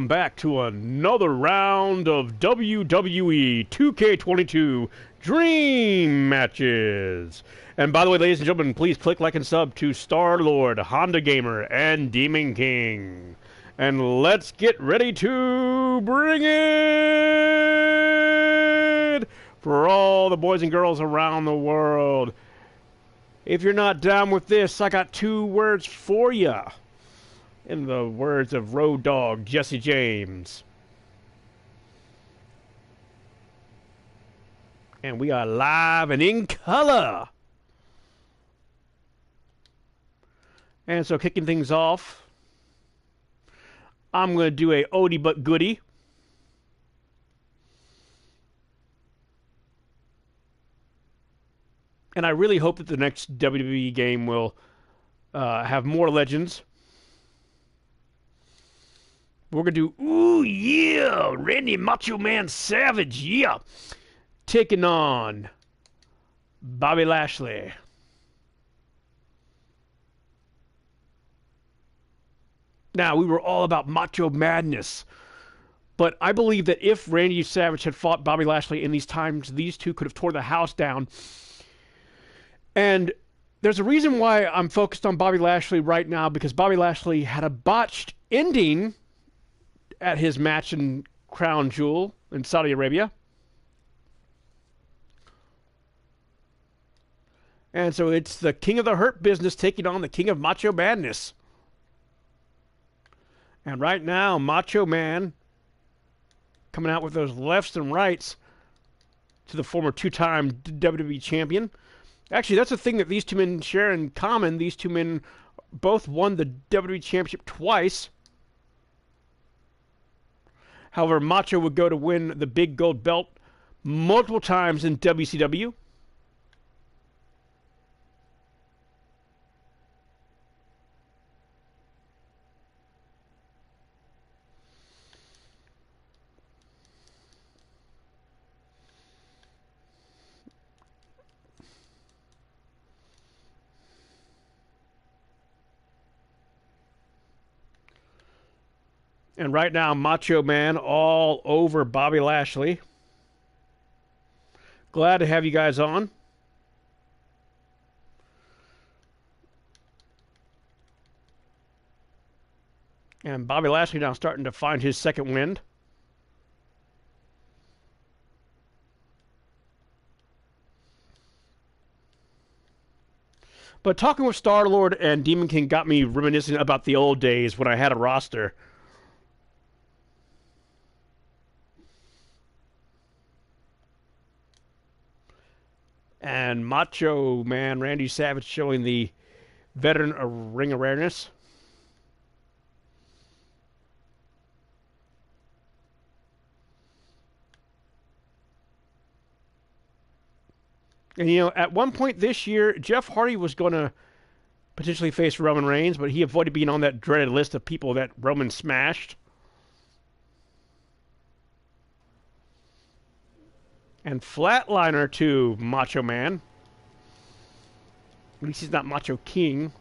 welcome back to another round of WWE 2K22 Dream Matches. And by the way, ladies and gentlemen, please click like and sub to Star-Lord, Honda Gamer, and Demon King. And let's get ready to bring it for all the boys and girls around the world. If you're not down with this, I got two words for you. In the words of Road Dogg Jesse James. And we are live and in color. And so kicking things off, I'm going to do a oldie but goodie. And I really hope that the next WWE game will have more legends. We're going to do, ooh, yeah, Randy Macho Man Savage, yeah. Taking on Bobby Lashley. Now, we were all about Macho Madness. But I believe that if Randy Savage had fought Bobby Lashley in these times, these two could have tore the house down. And there's a reason why I'm focused on Bobby Lashley right now, because Bobby Lashley had a botched ending at his match in Crown Jewel in Saudi Arabia. And so it's the King of the Hurt Business taking on the King of Macho Madness. And right now, Macho Man coming out with those lefts and rights to the former two-time WWE champion. Actually, that's the thing that these two men share in common. These two men both won the WWE Championship twice. However, Macho would go to win the big gold belt multiple times in WCW. And right now, Macho Man all over Bobby Lashley. Glad to have you guys on. And Bobby Lashley now starting to find his second wind. But talking with Star-Lord and Demon King got me reminiscing about the old days when I had a roster. And Macho Man Randy Savage showing the veteran ring awareness. And, you know, at one point this year, Jeff Hardy was going to potentially face Roman Reigns, but he avoided being on that dreaded list of people that Roman smashed. And Flatliner to Macho Man. At least he's not Macho King.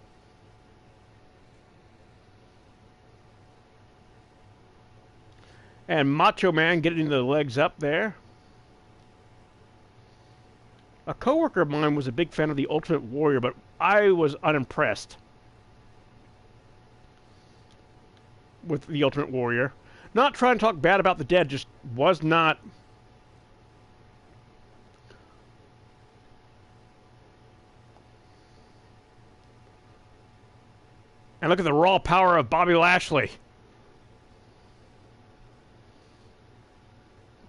And Macho Man getting the legs up there. A coworker of mine was a big fan of the Ultimate Warrior, but I was unimpressed with the Ultimate Warrior. Not trying to talk bad about the Dead, just was not. And look at the raw power of Bobby Lashley.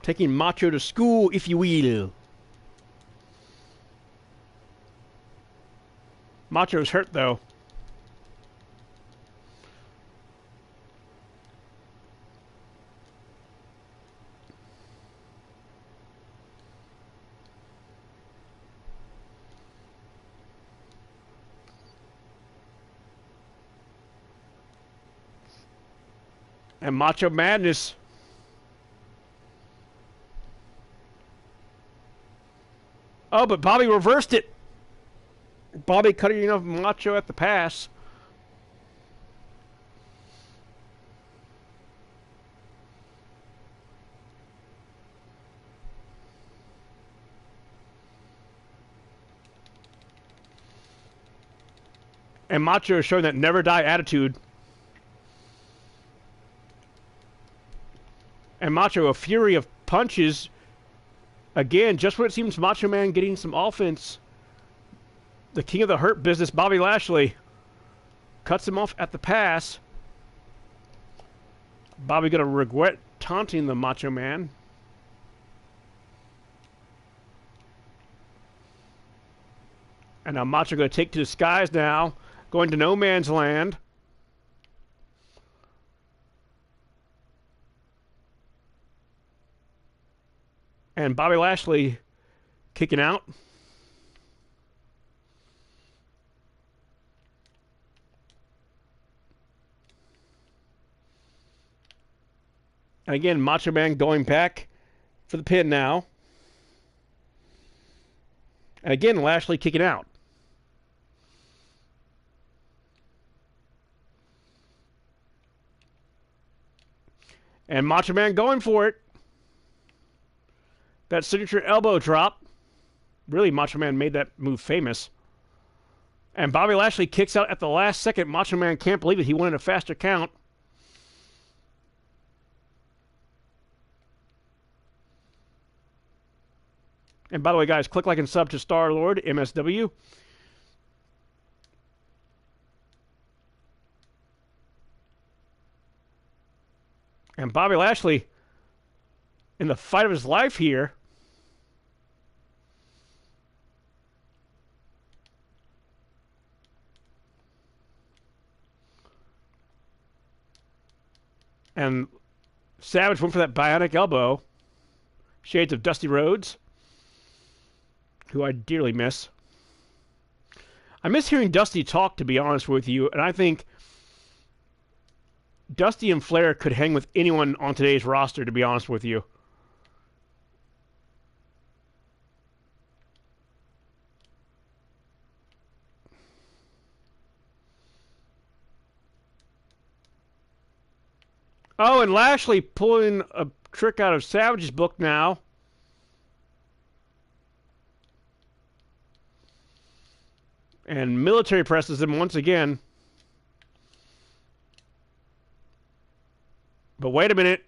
Taking Macho to school, if you will. Macho's hurt, though. And Macho Madness. Oh, but Bobby reversed it. Bobby cutting off Macho at the pass. And Macho is showing that never die attitude. And Macho, a fury of punches. Again, just when it seems Macho Man getting some offense, the king of the hurt business, Bobby Lashley, cuts him off at the pass. Bobby gonna regret taunting the Macho Man. And now Macho gonna take to the skies now, going to no man's land. And Bobby Lashley kicking out. And again, Macho Man going back for the pin now. And again, Lashley kicking out. And Macho Man going for it. That signature elbow drop. Really, Macho Man made that move famous. And Bobby Lashley kicks out at the last second. Macho Man can't believe it. He wanted a faster count. And by the way, guys, click like and sub to Star-Lord, MSW. And Bobby Lashley, in the fight of his life here, and Savage went for that bionic elbow. Shades of Dusty Rhodes, who I dearly miss. I miss hearing Dusty talk, to be honest with you, and I think Dusty and Flair could hang with anyone on today's roster, to be honest with you. Oh, and Lashley pulling a trick out of Savage's book now. And military presses him once again. But wait a minute.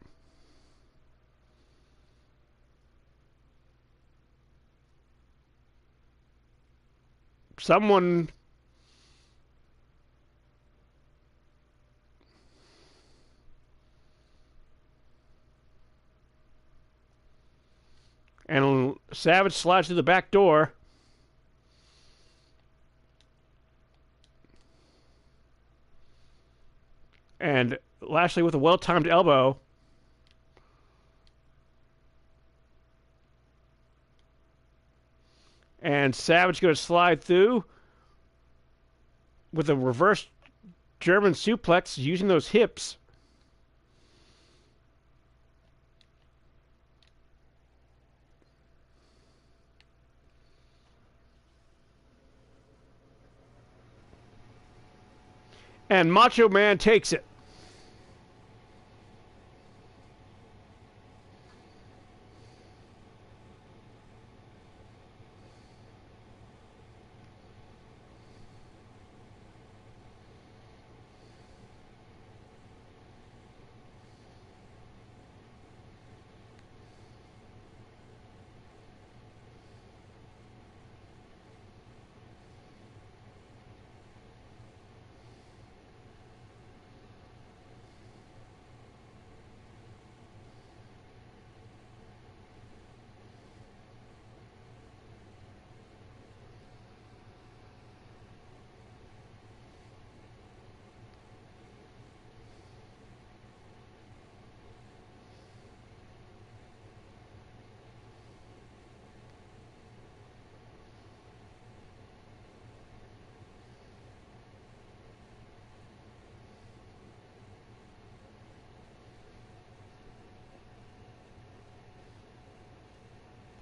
Someone... And Savage slides through the back door. And Lashley with a well-timed elbow. And Savage going to slide through with a reverse German suplex using those hips. And Macho Man takes it.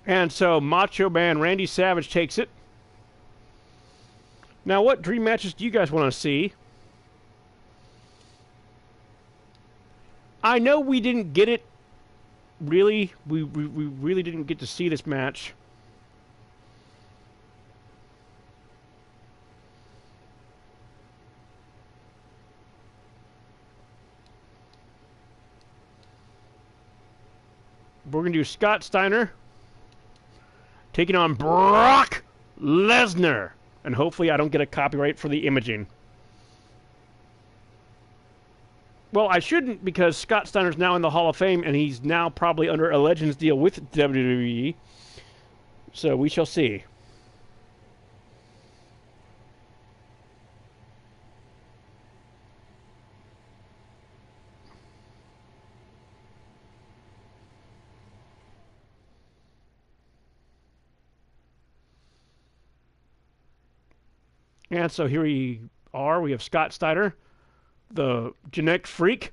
And so Macho Man Randy Savage takes it. Now, what dream matches do you guys want to see? I know we didn't get it, really. We really didn't get to see this match. We're going to do Scott Steiner taking on Brock Lesnar. And hopefully I don't get a copyright for the imaging. Well, I shouldn't, because Scott Steiner's now in the Hall of Fame, and he's now probably under a Legends deal with WWE. So we shall see. And so here we are. We have Scott Steiner, the genetic freak.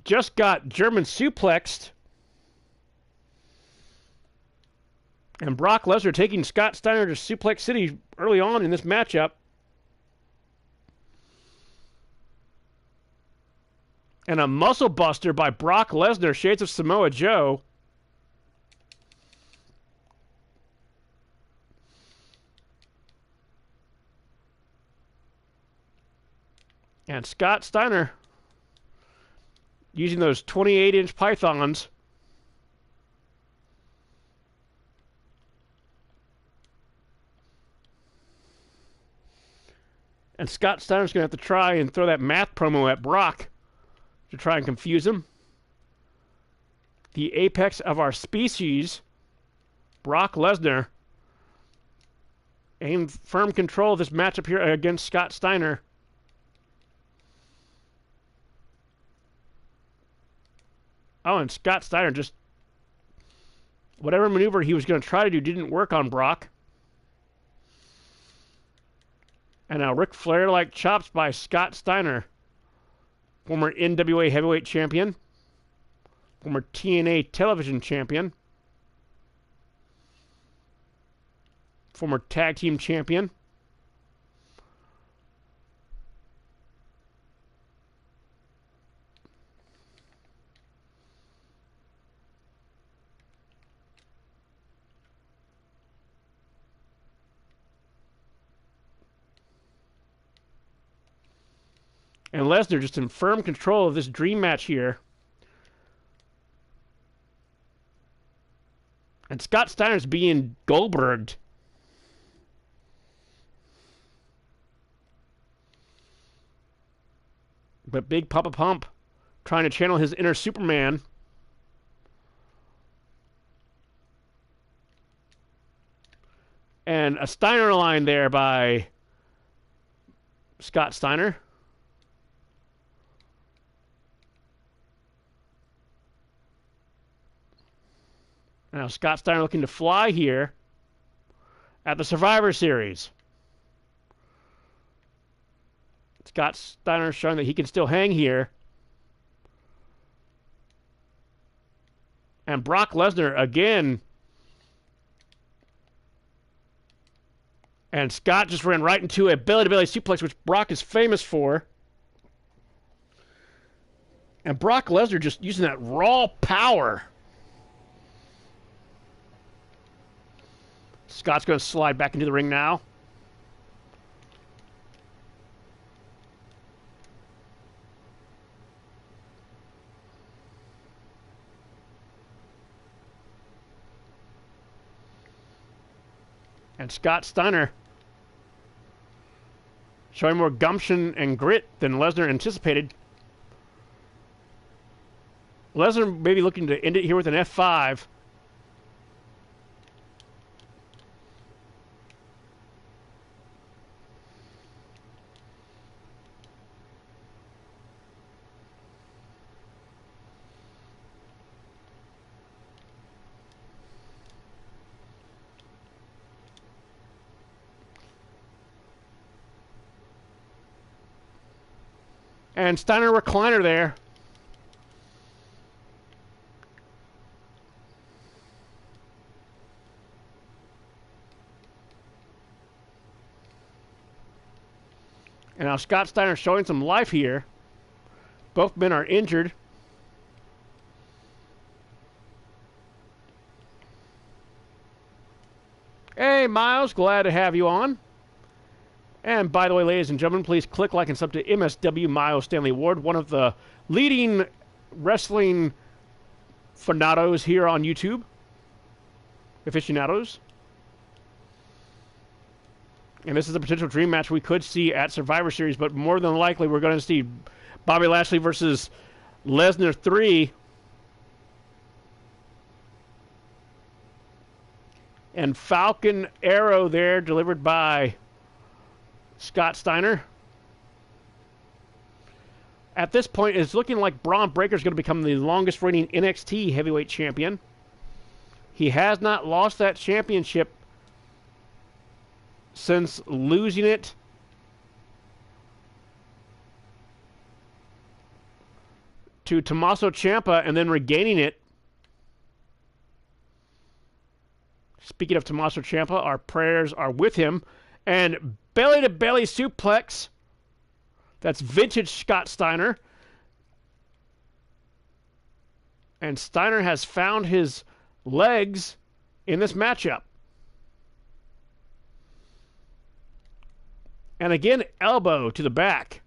Just got German suplexed. And Brock Lesnar taking Scott Steiner to Suplex City early on in this matchup. And a muscle buster by Brock Lesnar, Shades of Samoa Joe. And Scott Steiner using those 28-inch pythons. And Scott Steiner's going to have to try and throw that math promo at Brock to try and confuse him. The apex of our species, Brock Lesnar, in firm control of this matchup here against Scott Steiner. Oh, and Scott Steiner just... whatever maneuver he was going to try to do didn't work on Brock. And now Ric Flair-like chops by Scott Steiner. Former NWA Heavyweight Champion. Former TNA Television Champion. Former Tag Team Champion. And Lesnar just in firm control of this dream match here. And Scott Steiner's being Goldberged. But Big Papa Pump trying to channel his inner Superman. And a Steiner line there by Scott Steiner. Now Scott Steiner looking to fly here at the Survivor Series. Scott Steiner showing that he can still hang here. And Brock Lesnar again. And Scott just ran right into a belly-to-belly suplex, which Brock is famous for. And Brock Lesnar just using that raw power. Scott's going to slide back into the ring now. And Scott Steiner showing more gumption and grit than Lesnar anticipated. Lesnar maybe looking to end it here with an F5. And Steiner recliner there. And now Scott Steiner showing some life here. Both men are injured. Hey, Miles, glad to have you on. And by the way, ladies and gentlemen, please click like and sub to MSW Miles Stanley Ward, one of the leading wrestling Fanados here on YouTube. Aficionados. And this is a potential dream match we could see at Survivor Series, but more than likely we're going to see Bobby Lashley versus Lesnar 3. And Falcon Arrow there, delivered by Scott Steiner. At this point, it's looking like Braun Breaker is going to become the longest reigning NXT heavyweight champion. He has not lost that championship since losing it to Tommaso Ciampa and then regaining it. Speaking of Tommaso Ciampa, our prayers are with him. And belly-to-belly suplex. That's vintage Scott Steiner. And Steiner has found his legs in this matchup. And again, elbow to the back.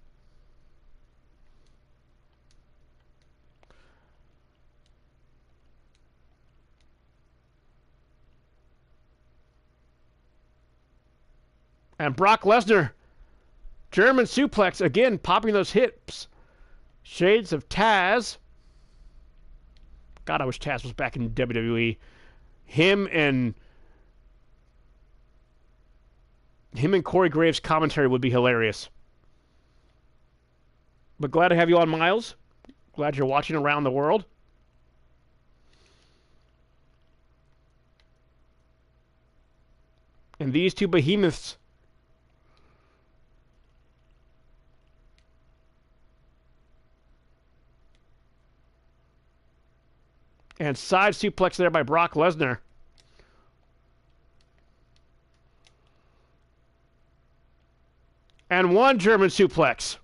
And Brock Lesnar, German suplex, again, popping those hips. Shades of Taz. God, I wish Taz was back in WWE. Him and Corey Graves' commentary would be hilarious. But glad to have you on, Miles. Glad you're watching around the world. And these two behemoths and side suplex there by Brock Lesnar. And one German suplex.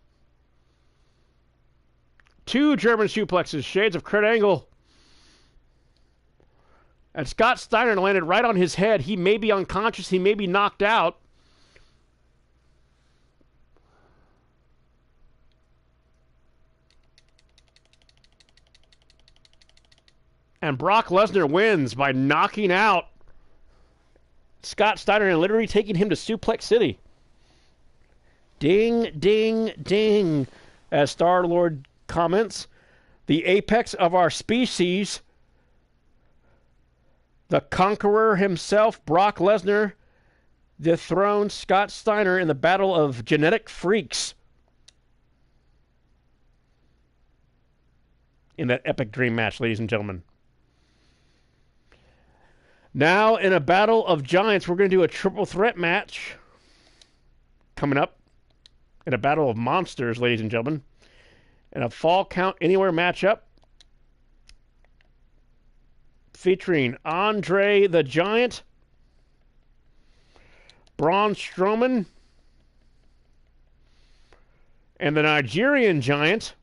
Two German suplexes. Shades of Kurt Angle. And Scott Steiner landed right on his head. He may be unconscious. He may be knocked out. And Brock Lesnar wins by knocking out Scott Steiner and literally taking him to Suplex City. Ding, ding, ding. As Star-Lord comments, the apex of our species, the conqueror himself, Brock Lesnar, dethroned Scott Steiner in the battle of genetic freaks. In that epic dream match, ladies and gentlemen. Now, in a battle of giants, we're going to do a triple threat match coming up. In a battle of monsters, ladies and gentlemen. In a Fall Count Anywhere matchup. Featuring Andre the Giant, Braun Strowman, and the Nigerian Giant,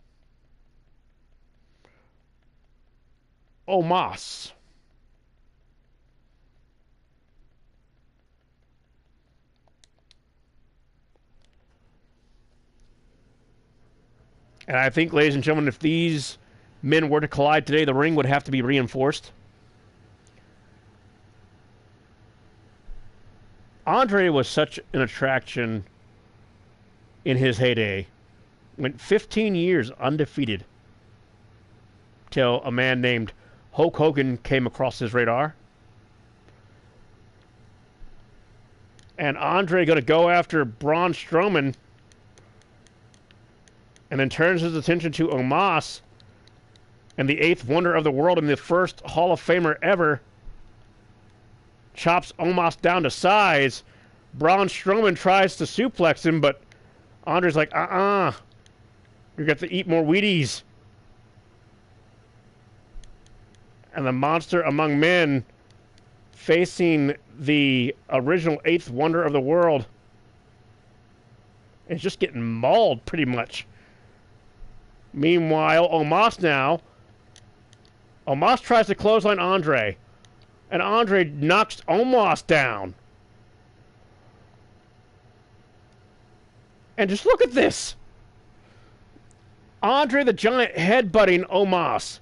Omos. And I think, ladies and gentlemen, if these men were to collide today, the ring would have to be reinforced. Andre was such an attraction in his heyday. Went 15 years undefeated till a man named Hulk Hogan came across his radar. And Andre going to go after Braun Strowman and then turns his attention to Omos and the 8th wonder of the world and the first Hall of Famer ever. Chops Omos down to size. Braun Strowman tries to suplex him, but Andre's like, you're going to eat more Wheaties. And the monster among men facing the original 8th wonder of the world is just getting mauled pretty much. Meanwhile, Omos tries to clothesline Andre. And Andre knocks Omos down. And just look at this. Andre the Giant headbutting Omos.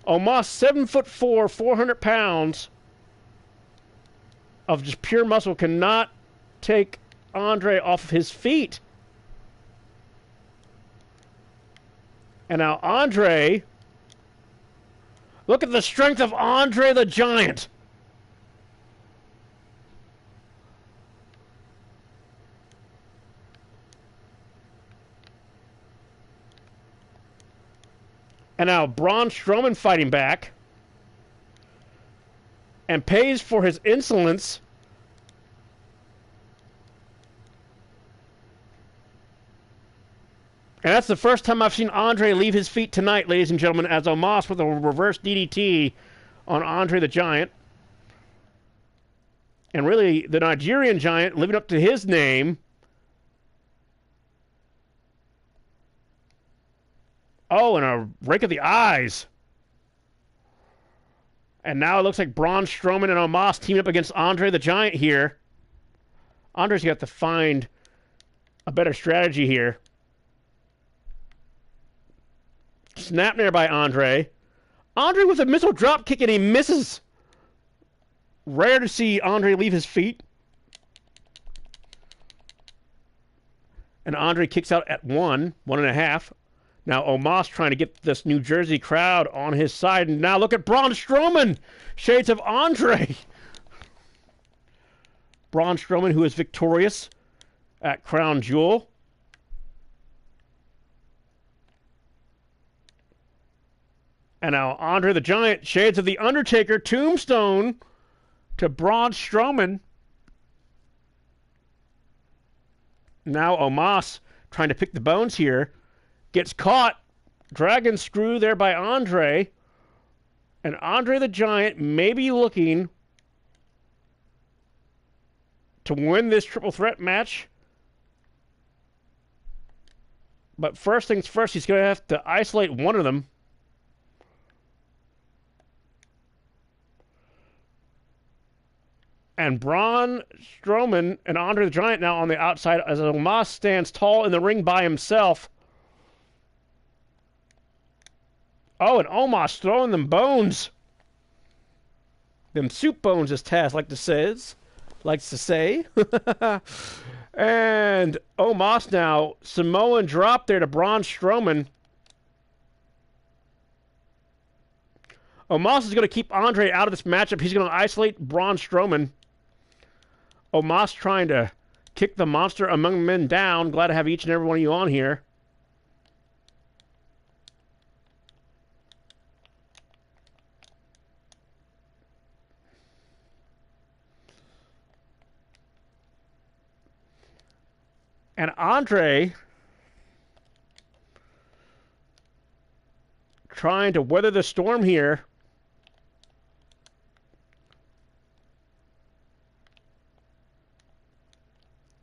Omos, 7'4", 400 pounds of just pure muscle, cannot take Andre off of his feet. And now Andre, look at the strength of Andre the Giant. And now Braun Strowman fighting back. And pays for his insolence. And that's the first time I've seen Andre leave his feet tonight, ladies and gentlemen, as Omos with a reverse DDT on Andre the Giant. And really, the Nigerian Giant living up to his name. Oh, and a rake of the eyes. And now it looks like Braun Strowman and Omos teaming up against Andre the Giant here. Andre's got to find a better strategy here. Snap there by Andre. Andre with a missile drop kick and he misses. Rare to see Andre leave his feet. And Andre kicks out at 1.5. Now Omos trying to get this New Jersey crowd on his side. And now look at Braun Strowman. Shades of Andre. Braun Strowman, who is victorious at Crown Jewel. And now Andre the Giant, shades of the Undertaker, tombstone to Braun Strowman. Now Omos trying to pick the bones here. Gets caught. Dragon screw there by Andre. And Andre the Giant may be looking to win this triple threat match. But first things first, he's going to have to isolate one of them. And Braun Strowman and Andre the Giant now on the outside as Omos stands tall in the ring by himself. Oh, and Omos throwing them bones. Them soup bones, as Taz likes to say. And Omos now, Samoan drop there to Braun Strowman. Omos is going to keep Andre out of this matchup. He's going to isolate Braun Strowman. Omos trying to kick the monster among men down. Glad to have each and every one of you on here. And Andre trying to weather the storm here.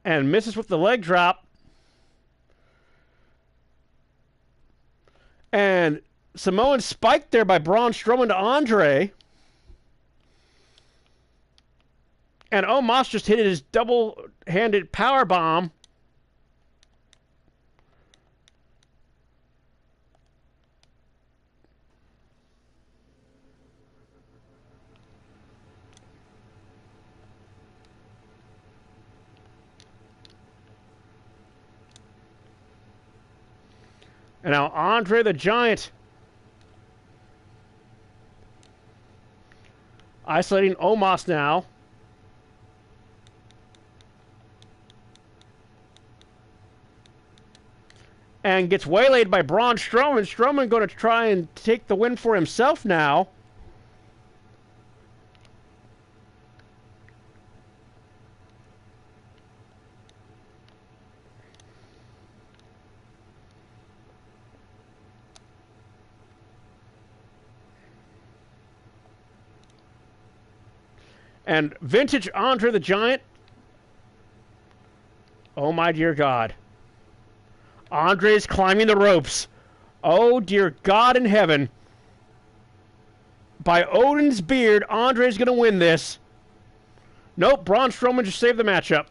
And misses with the leg drop. And Samoan spiked there by Braun Strowman to Andre. And Omos just hit his double-handed power bomb. And now Andre the Giant isolating Omos now. And gets waylaid by Braun Strowman. Strowman going to try and take the win for himself now. And vintage Andre the Giant. Oh my dear God. Andre's climbing the ropes. Oh dear God in heaven. By Odin's beard, Andre's going to win this. Nope, Braun Strowman just saved the matchup.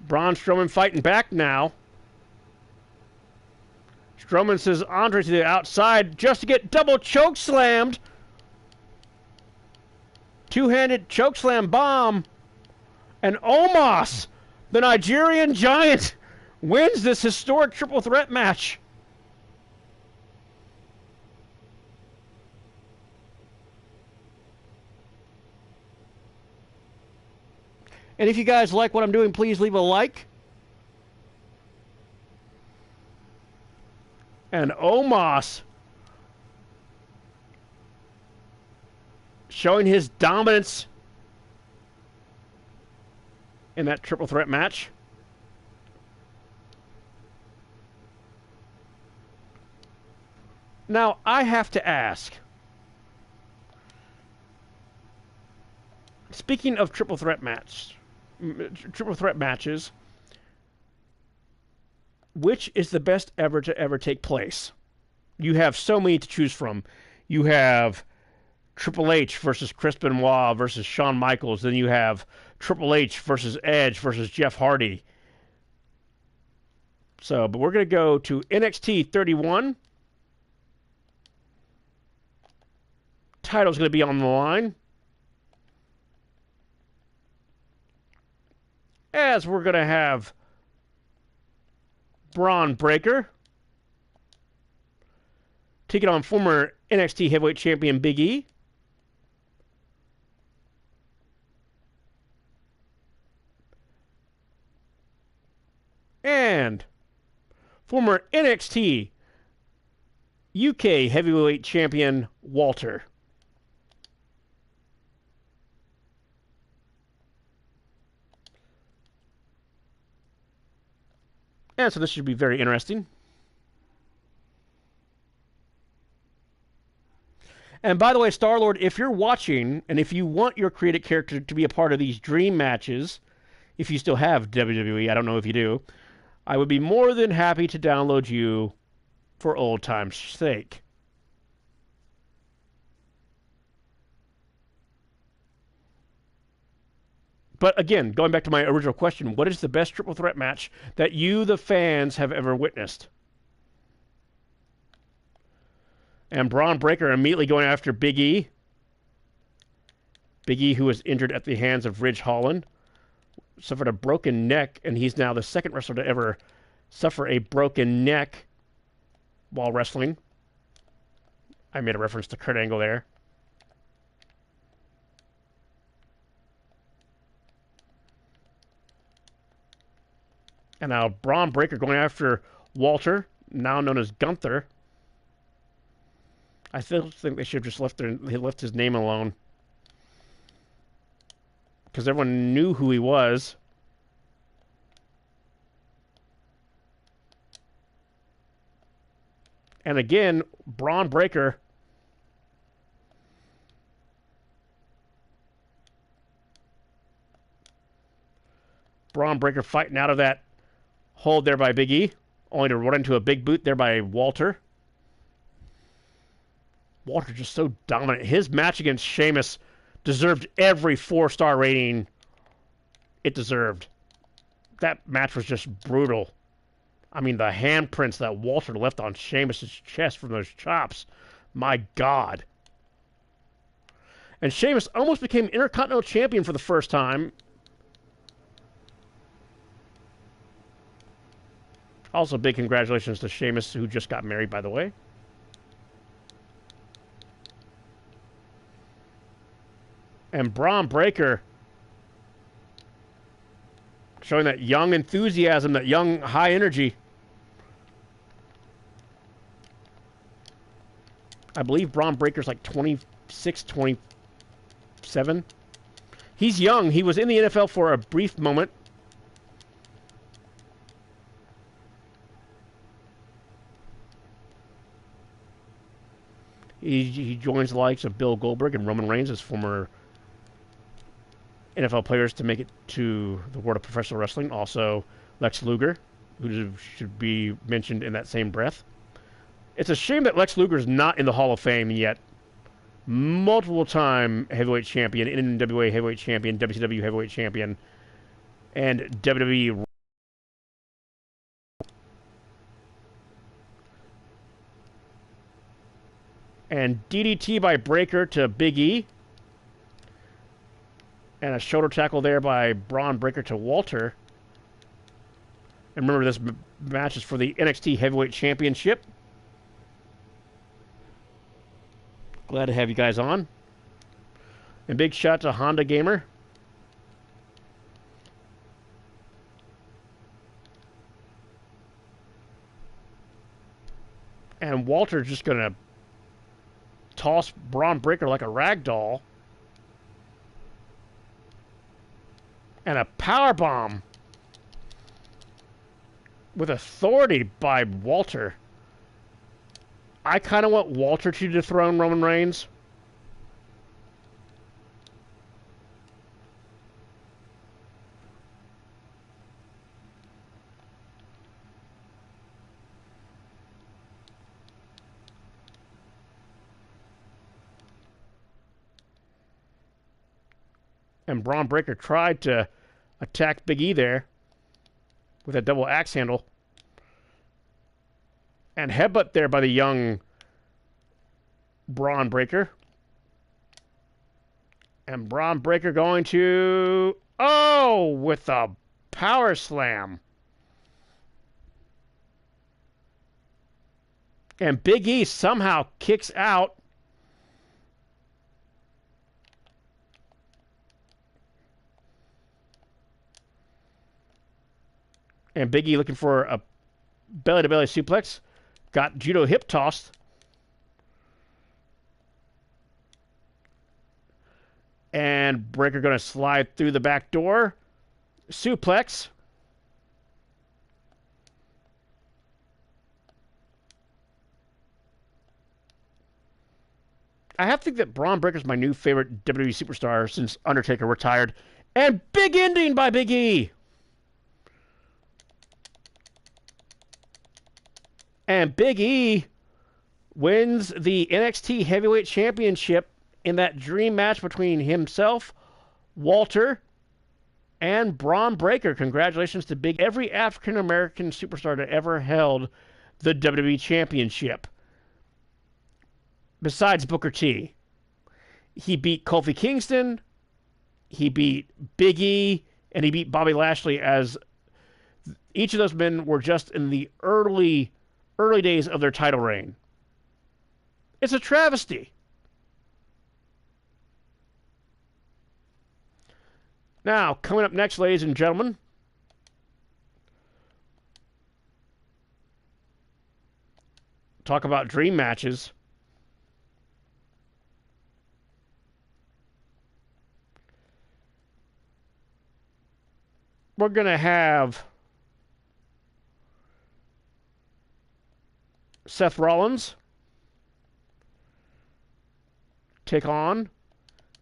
Braun Strowman fighting back now. Strowman says Andre to the outside just to get double choke slammed. Two-handed chokeslam bomb. And Omos, the Nigerian Giant, wins this historic triple threat match. And if you guys like what I'm doing, please leave a like. And Omos showing his dominance in that triple threat match. Now, I have to ask, speaking of triple threat matches, which is the best ever to ever take place? You have so many to choose from. You have Triple H versus Chris Benoit versus Shawn Michaels. Then you have Triple H versus Edge versus Jeff Hardy. So, but we're going to go to NXT 31. Title's going to be on the line. As we're going to have Braun Breaker taking on former NXT Heavyweight Champion Big E. And former NXT UK Heavyweight Champion Walter. And so this should be very interesting. And by the way, Star-Lord, if you're watching, and if you want your created character to be a part of these dream matches, if you still have WWE, I don't know if you do, I would be more than happy to download you for old time's sake. But again, going back to my original question, what is the best triple threat match that you, the fans, have ever witnessed? And Braun Breaker immediately going after Big E. Big E, who was injured at the hands of Ridge Holland, suffered a broken neck, and he's now the second wrestler to ever suffer a broken neck while wrestling. I made a reference to Kurt Angle there. And now Braun Breaker going after Walter, now known as Gunther. I still think they should have just left his name alone, because everyone knew who he was. And again, Braun Breaker fighting out of that hold there by Big E, only to run into a big boot there by Walter. Walter just so dominant. His match against Sheamus deserved every 4-star rating it deserved. That match was just brutal. I mean, the handprints that Walter left on Sheamus' chest from those chops. My God. And Sheamus almost became Intercontinental Champion for the first time. Also, big congratulations to Sheamus, who just got married, by the way. And Braun Breaker showing that young enthusiasm, that young high energy. I believe Braun Breaker's like 26, 27. He's young. He was in the NFL for a brief moment. He joins the likes of Bill Goldberg and Roman Reigns as former NFL players to make it to the world of professional wrestling. Also, Lex Luger, who should be mentioned in that same breath. It's a shame that Lex Luger is not in the Hall of Fame yet. Multiple-time heavyweight champion, NWA heavyweight champion, WCW heavyweight champion, and WWE And DDT by Breakker to Big E. And a shoulder tackle there by Braun Breaker to Walter. And remember, this match is for the NXT Heavyweight Championship. Glad to have you guys on. And big shout to Honda Gamer. And Walter's just going to toss Braun Breaker like a rag doll. And a power bomb with authority by Walter. I kind of want Walter to dethrone Roman Reigns. And Braun Breaker tried to attack Big E there with a double axe handle. And headbutt there by the young Braun Breaker. And Braun Breaker going to... Oh! With a power slam. And Big E somehow kicks out. And Big E looking for a belly-to-belly suplex. Got judo hip tossed. And Breaker going to slide through the back door. Suplex. I have to think that Braun Breaker's my new favorite WWE superstar since Undertaker retired. And big ending by Big E. And Big E wins the NXT Heavyweight Championship in that dream match between himself, Walter, and Braun Breaker. Congratulations to Big E, every African-American superstar that ever held the WWE Championship. Besides Booker T. He beat Kofi Kingston, he beat Big E, and he beat Bobby Lashley, as each of those men were just in the early days of their title reign. It's a travesty. Now, coming up next, ladies and gentlemen, talk about dream matches. We're going to have Seth Rollins take on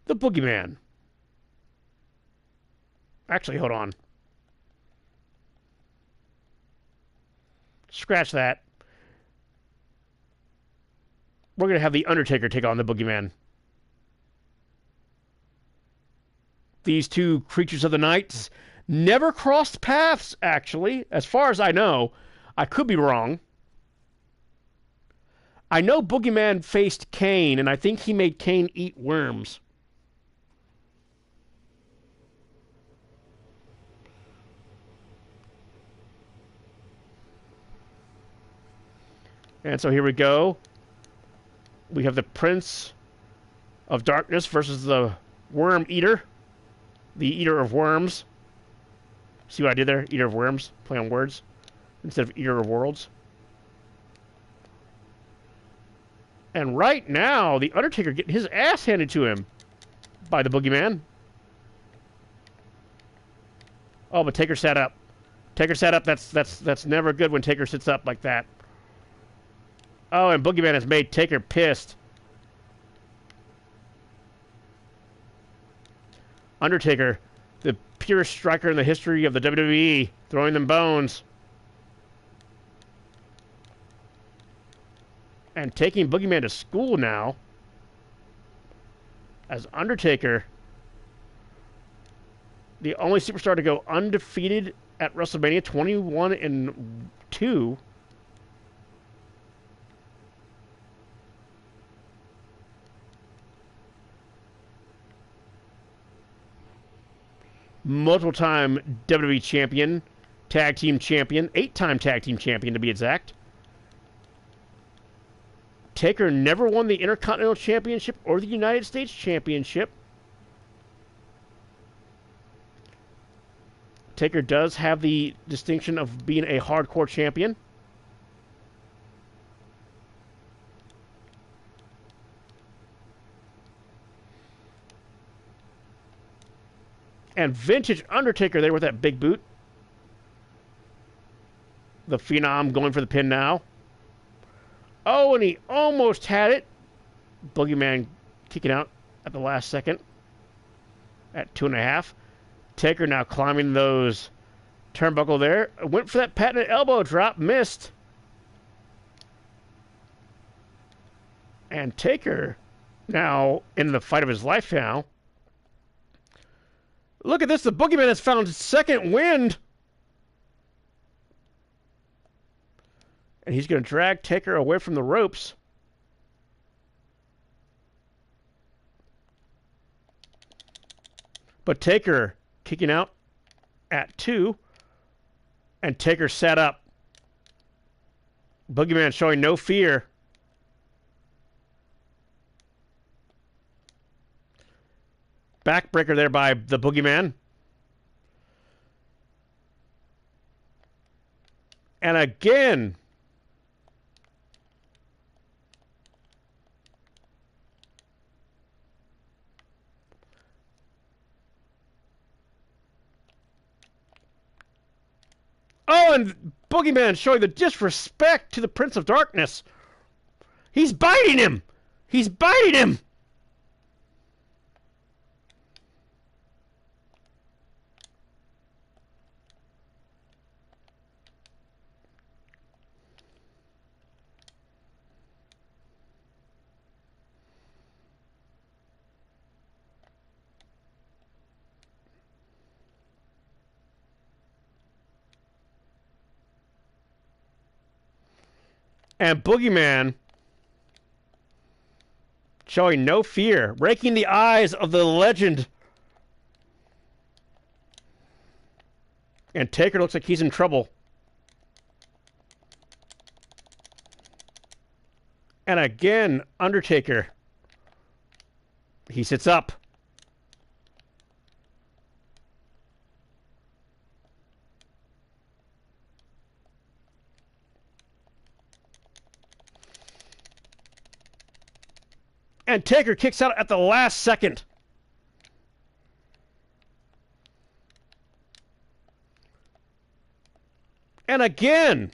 the Boogeyman. Actually, hold on. Scratch that. We're going to have The Undertaker take on the Boogeyman. These two creatures of the night never crossed paths, actually, as far as I know. I could be wrong. I know Boogeyman faced Kane, and I think he made Kane eat worms. And so here we go. We have the Prince of Darkness versus the Worm Eater. The Eater of Worms. See what I did there? Eater of Worms. Play on words. Instead of Eater of Worlds. And right now, The Undertaker getting his ass handed to him by the Boogeyman. Oh, but Taker sat up. Taker sat up. That's never good when Taker sits up like that. Oh, and Boogeyman has made Taker pissed. Undertaker, the purest striker in the history of the WWE, throwing them bones. And taking Boogeyman to school now. As Undertaker, the only superstar to go undefeated at WrestleMania, 21-2. multiple-time WWE champion, tag team champion, 8-time tag team champion to be exact. Taker never won the Intercontinental Championship or the United States Championship. Taker does have the distinction of being a hardcore champion. And vintage Undertaker there with that big boot. The Phenom going for the pin now. Oh, and he almost had it. Boogeyman kicking out at the last second. At 2.5. Taker now climbing those turnbuckle there. Went for that patented elbow drop. Missed. And Taker now in the fight of his life now. Look at this. The Boogeyman has found second wind. And he's going to drag Taker away from the ropes. But Taker kicking out at 2. And Taker set up. Boogeyman showing no fear. Backbreaker there by the Boogeyman. And again. Oh, and Boogeyman showing the disrespect to the Prince of Darkness. He's biting him. He's biting him. And Boogeyman showing no fear, raking the eyes of the legend. And Taker looks like he's in trouble. And again, Undertaker. He sits up. And Taker kicks out at the last second. And again.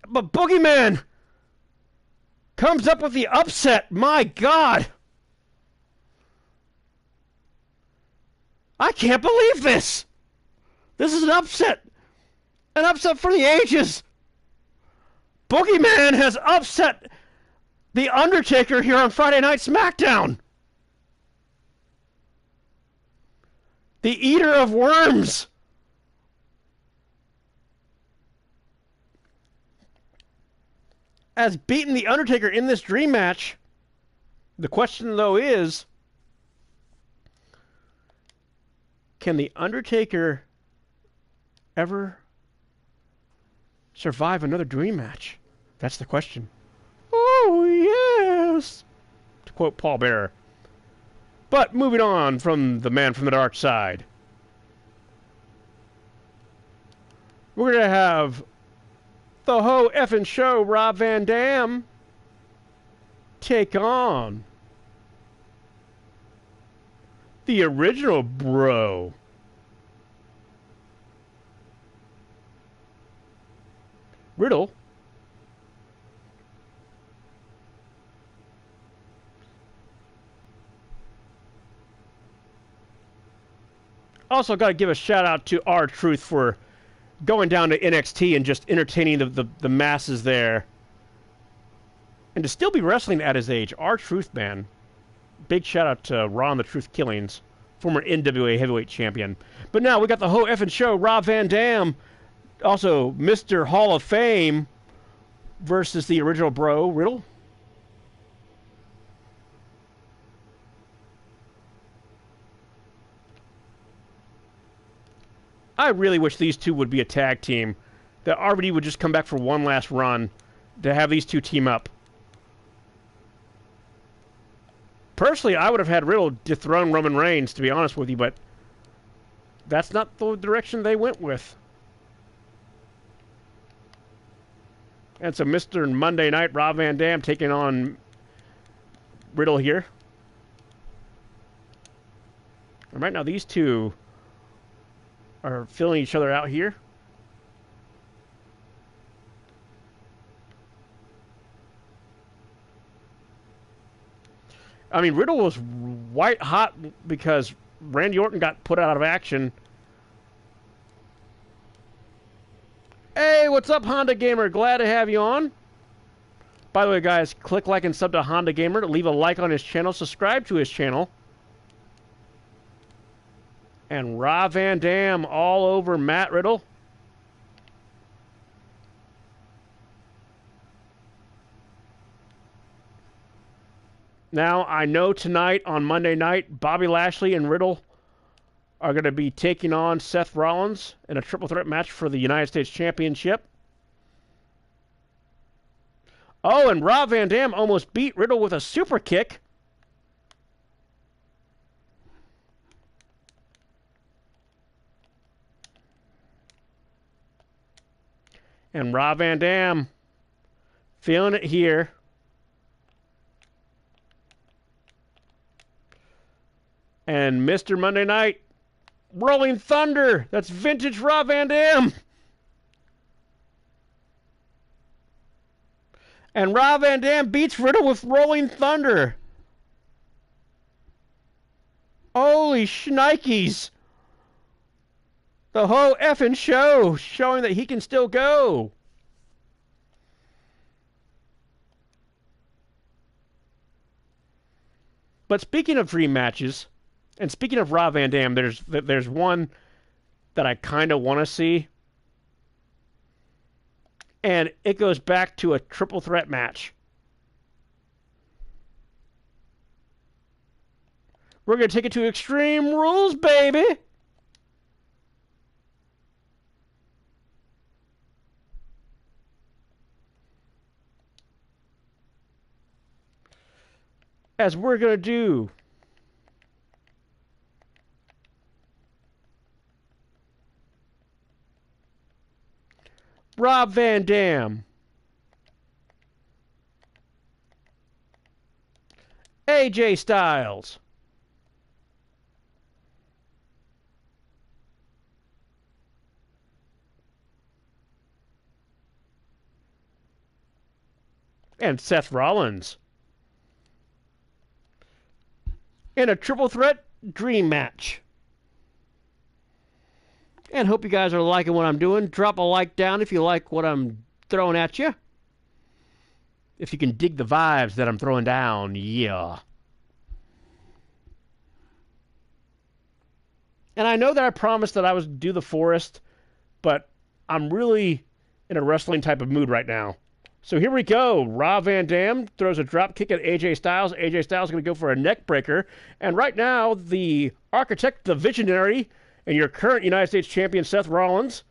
But Boogeyman comes up with the upset. My God. I can't believe this. This is an upset. An upset for the ages. Boogeyman has upset The Undertaker here on Friday Night SmackDown. The Eater of Worms. Has beaten The Undertaker in this dream match. The question, though, is, can The Undertaker ever survive another dream match? That's the question. Oh, yes, to quote Paul Bearer. But moving on from the man from the dark side, we're going to have the Ho effing show, Rob Van Dam, take on the original bro, Riddle. Also, got to give a shout out to R-Truth for going down to NXT and just entertaining the masses there. And to still be wrestling at his age, R-Truth, man. Big shout out to Ron the Truth Killings, former NWA heavyweight champion. But now we got the Ho effing show, Rob Van Dam, also Mr. Hall of Fame, versus the original bro, Riddle. I really wish these two would be a tag team. That RVD would just come back for one last run to have these two team up. Personally, I would have had Riddle dethrone Roman Reigns, to be honest with you, but that's not the direction they went with. And so Mr. Monday Night, Rob Van Dam taking on Riddle here. And right now, these two are filling each other out here. I mean, Riddle was white hot because Randy Orton got put out of action. Hey, what's up, Honda Gamer? Glad to have you on. By the way, guys, click like and sub to Honda Gamer. Leave a like on his channel. Subscribe to his channel. And Rob Van Dam all over Matt Riddle. Now, I know tonight on Monday night, Bobby Lashley and Riddle are going to be taking on Seth Rollins in a triple threat match for the United States Championship. Oh, and Rob Van Dam almost beat Riddle with a super kick. And Rob Van Dam feeling it here. And Mr. Monday Night, Rolling Thunder. That's vintage Rob Van Dam. And Rob Van Dam beats Riddle with Rolling Thunder. Holy shnikes. The whole effing show showing that he can still go. But speaking of dream matches, and speaking of Rob Van Dam, there's one that I kind of want to see. And it goes back to a triple threat match. We're going to take it to Extreme Rules, baby. As we're going to do Rob Van Dam, AJ Styles, and Seth Rollins in a triple threat dream match. And hope you guys are liking what I'm doing. Drop a like down if you like what I'm throwing at you. If you can dig the vibes that I'm throwing down, yeah. And I know that I promised that I would do the Forest, but I'm really in a wrestling type of mood right now. So here we go. Rob Van Dam throws a drop kick at AJ Styles. AJ Styles is going to go for a neck breaker. And right now, the architect, the visionary, and your current United States champion, Seth Rollins,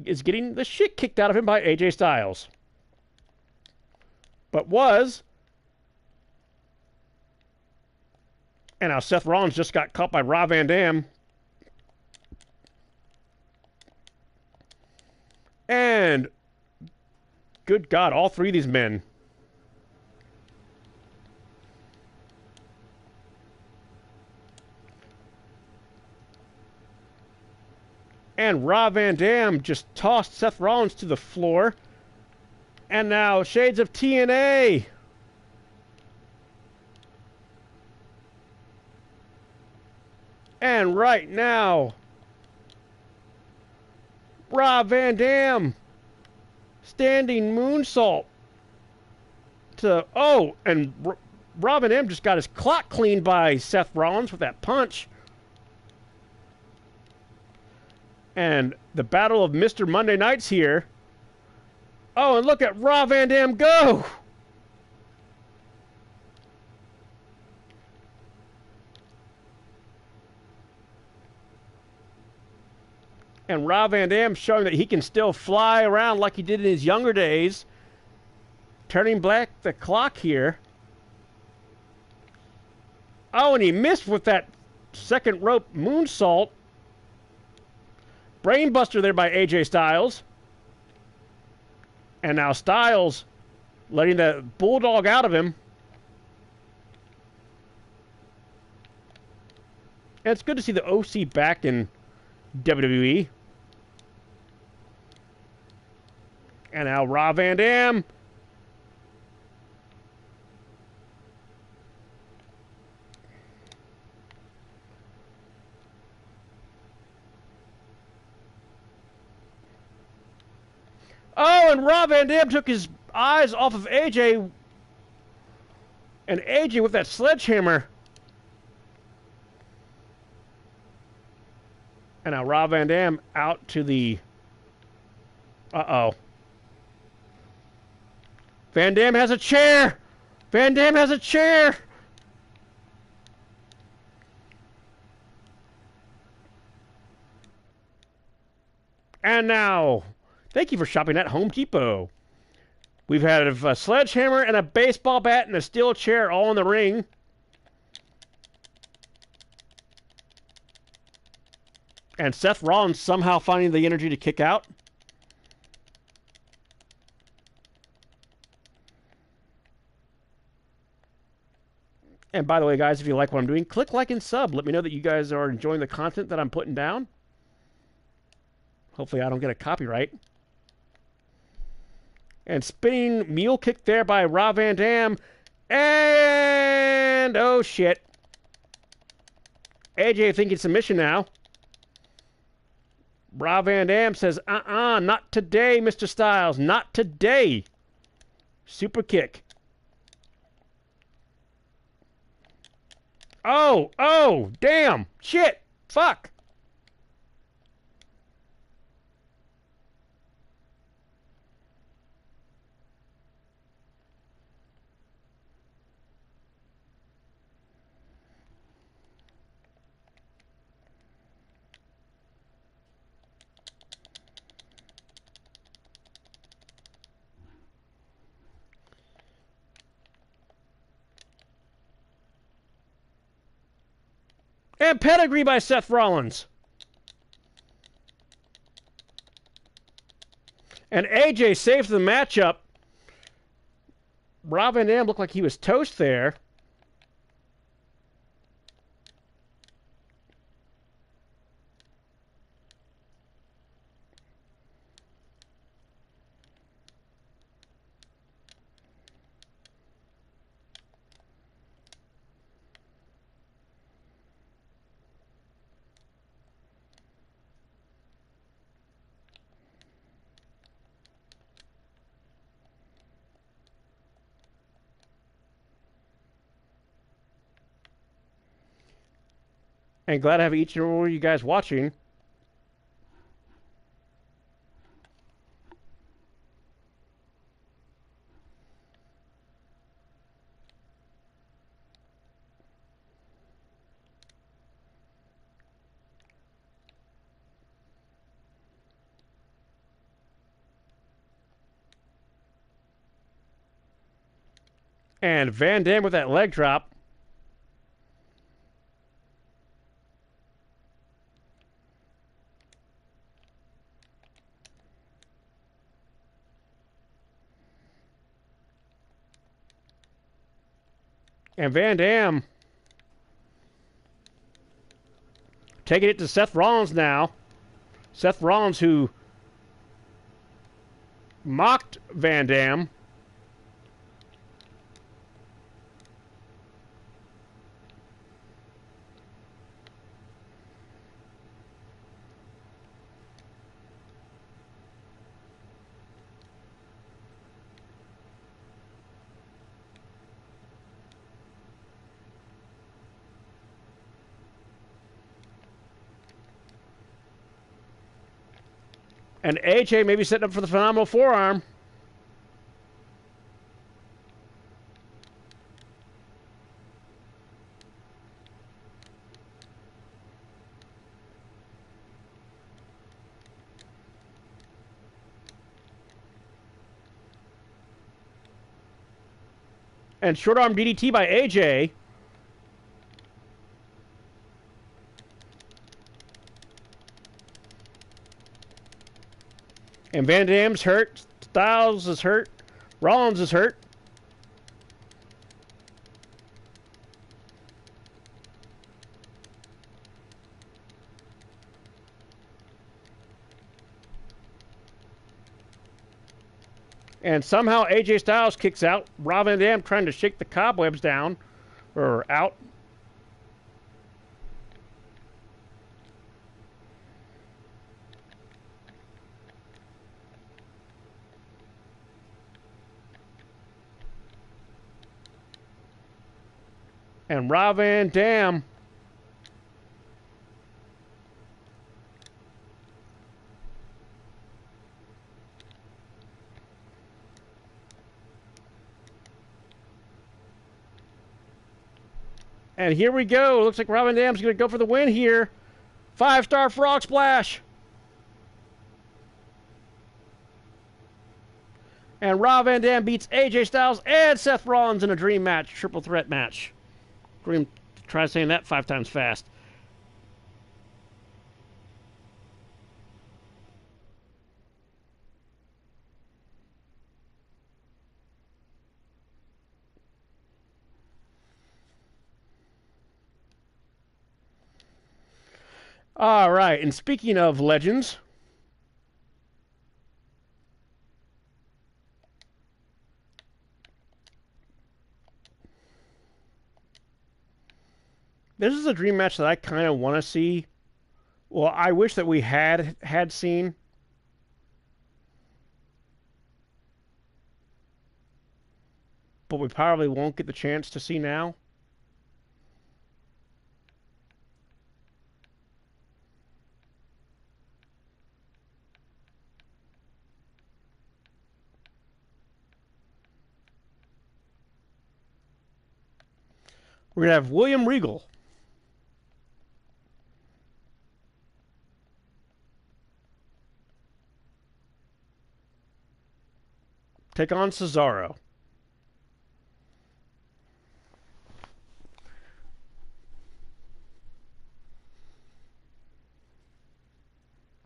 is getting the shit kicked out of him by AJ Styles. But was. And now Seth Rollins just got caught by Rob Van Dam. And good God, all three of these men. And Rob Van Dam just tossed Seth Rollins to the floor. And now Shades of TNA. And right now, Rob Van Dam standing moonsault to, oh, and Rob Van Dam just got his clock cleaned by Seth Rollins with that punch. And the battle of Mr. Monday Night's here. Oh, and look at Rob Van Dam go! And Rob Van Dam showing that he can still fly around like he did in his younger days. Turning back the clock here. Oh, and he missed with that second rope moonsault. Brainbuster there by AJ Styles. And now Styles letting the bulldog out of him. And it's good to see the OC back in WWE. And now Rob Van Dam. Oh, and Rob Van Dam took his eyes off of AJ. And AJ with that sledgehammer. And now Rob Van Dam out to the... Uh-oh. Van Dam has a chair! Van Dam has a chair! And now, thank you for shopping at Home Depot. We've had a sledgehammer and a baseball bat and a steel chair all in the ring. And Seth Rollins somehow finding the energy to kick out. And by the way, guys, if you like what I'm doing, click like and sub. Let me know that you guys are enjoying the content that I'm putting down. Hopefully I don't get a copyright. And spinning mule kick there by Rob Van Dam. And oh shit. AJ thinking submission now. Rob Van Dam says, not today, Mr. Styles. Not today. Super kick. Oh, damn. Shit. Fuck. And pedigree by Seth Rollins. And AJ saves the matchup. Rob Van Dam looked like he was toast there. And glad to have each and every one of you guys watching. And Van Dam with that leg drop. And Van Dam taking it to Seth Rollins now. Seth Rollins, who mocked Van Dam. And AJ maybe setting up for the phenomenal forearm. And short arm DDT by AJ. And Van Dam's hurt. Styles is hurt. Rollins is hurt. And somehow AJ Styles kicks out. Rob Van Dam trying to shake the cobwebs down. Or out. And Rob Van Dam and here we go. Looks like Rob Van Dam's going to go for the win here. 5-star frog splash. And Rob Van Dam beats AJ Styles and Seth Rollins in a dream match, triple threat match. Dream, try saying that 5 times fast. All right, and speaking of legends, this is a dream match that I kind of want to see. Well, I wish that we had seen. But we probably won't get the chance to see now. We're going to have William Regal take on Cesaro.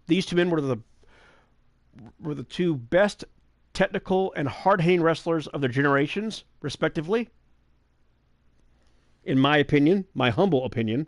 These two men were the two best technical and hard-hitting wrestlers of their generations, respectively. In my opinion, my humble opinion.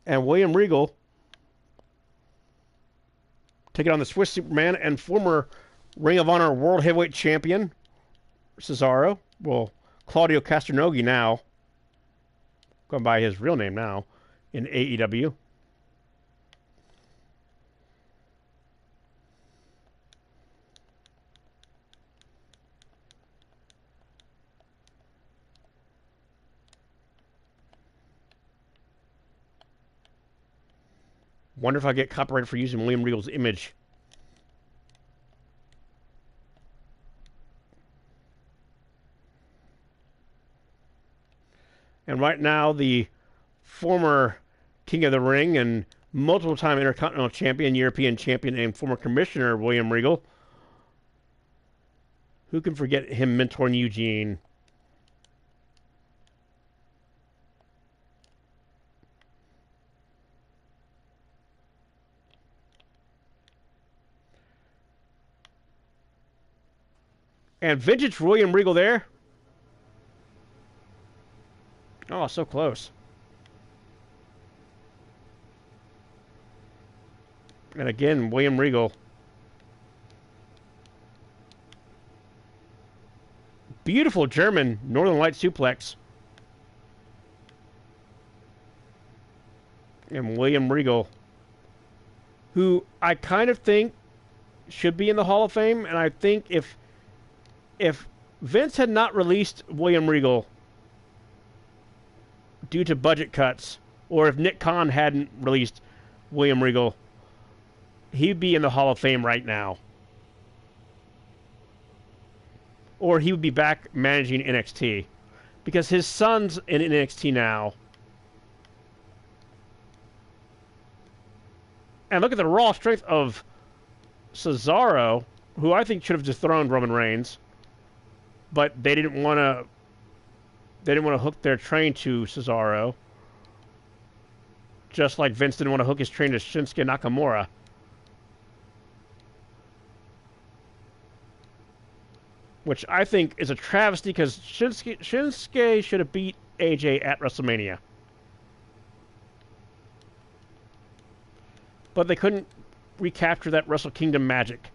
And William Regal taking on the Swiss Superman and former Ring of Honor World Heavyweight Champion, Cesaro. Well, Claudio Castagnoli now. Going by his real name now in AEW. Wonder if I get copyrighted for using William Regal's image. And right now, the former King of the Ring and multiple-time Intercontinental Champion, European Champion, and former Commissioner William Regal. Who can forget him mentoring Eugene? And vintage William Regal there. Oh, so close. And again, William Regal. Beautiful German Northern Light suplex. And William Regal, who I kind of think should be in the Hall of Fame. And I think if Vince had not released William Regal due to budget cuts, or if Nick Khan hadn't released William Regal, he'd be in the Hall of Fame right now. Or he would be back managing NXT. Because his son's in NXT now. And look at the raw strength of Cesaro, who I think should have dethroned Roman Reigns. But they didn't want to hook their train to Cesaro. Just like Vince didn't want to hook his train to Shinsuke Nakamura. Which I think is a travesty because Shinsuke should have beat AJ at WrestleMania. But they couldn't recapture that Wrestle Kingdom magic.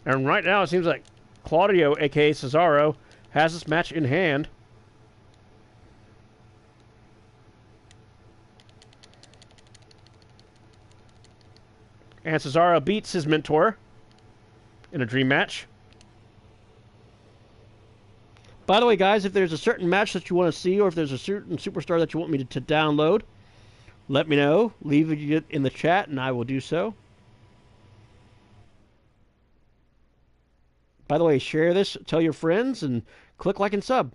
And right now, it seems like Claudio, a.k.a. Cesaro, has this match in hand. And Cesaro beats his mentor in a dream match. By the way, guys, if there's a certain match that you want to see or if there's a certain superstar that you want me to download, let me know. Leave it in the chat, and I will do so. By the way, share this, tell your friends, and click like and sub.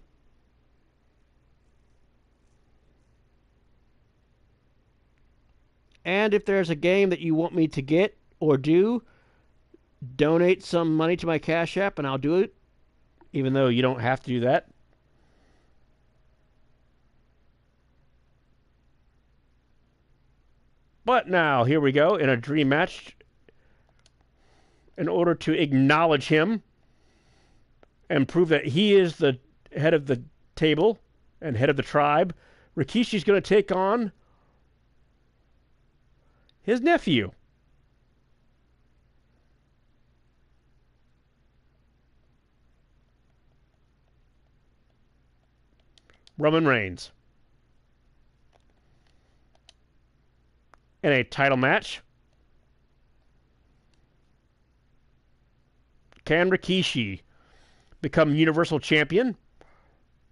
And if there's a game that you want me to get or do, donate some money to my Cash App, and I'll do it, even though you don't have to do that. But now, here we go, in a dream match, in order to acknowledge him and prove that he is the head of the table and head of the tribe, Rikishi's going to take on his nephew. Roman Reigns. In a title match. Can Rikishi become Universal Champion?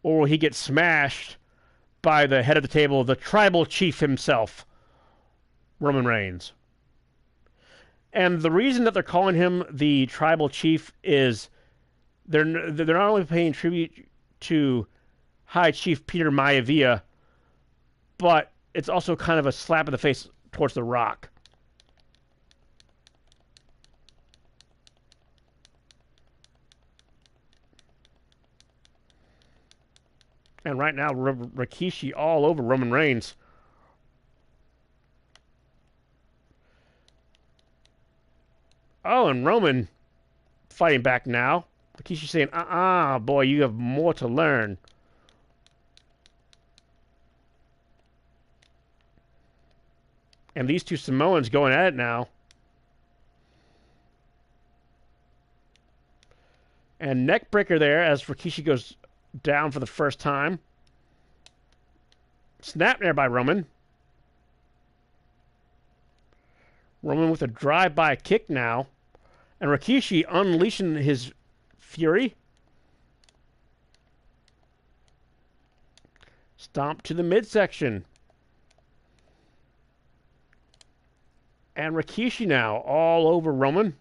Or will he get smashed by the head of the table, the tribal chief himself, Roman Reigns? And the reason that they're calling him the tribal chief is they're not only paying tribute to High Chief Peter Maivia, but it's also kind of a slap in the face towards The Rock. And right now, Rikishi all over Roman Reigns. Oh, and Roman fighting back now. Rikishi saying, boy, you have more to learn. And these two Samoans going at it now. And neckbreaker there as Rikishi goes down for the first time. Snap there by Roman. Roman with a drive-by kick now. And Rikishi unleashing his fury. Stomp to the midsection. And Rikishi now all over Roman.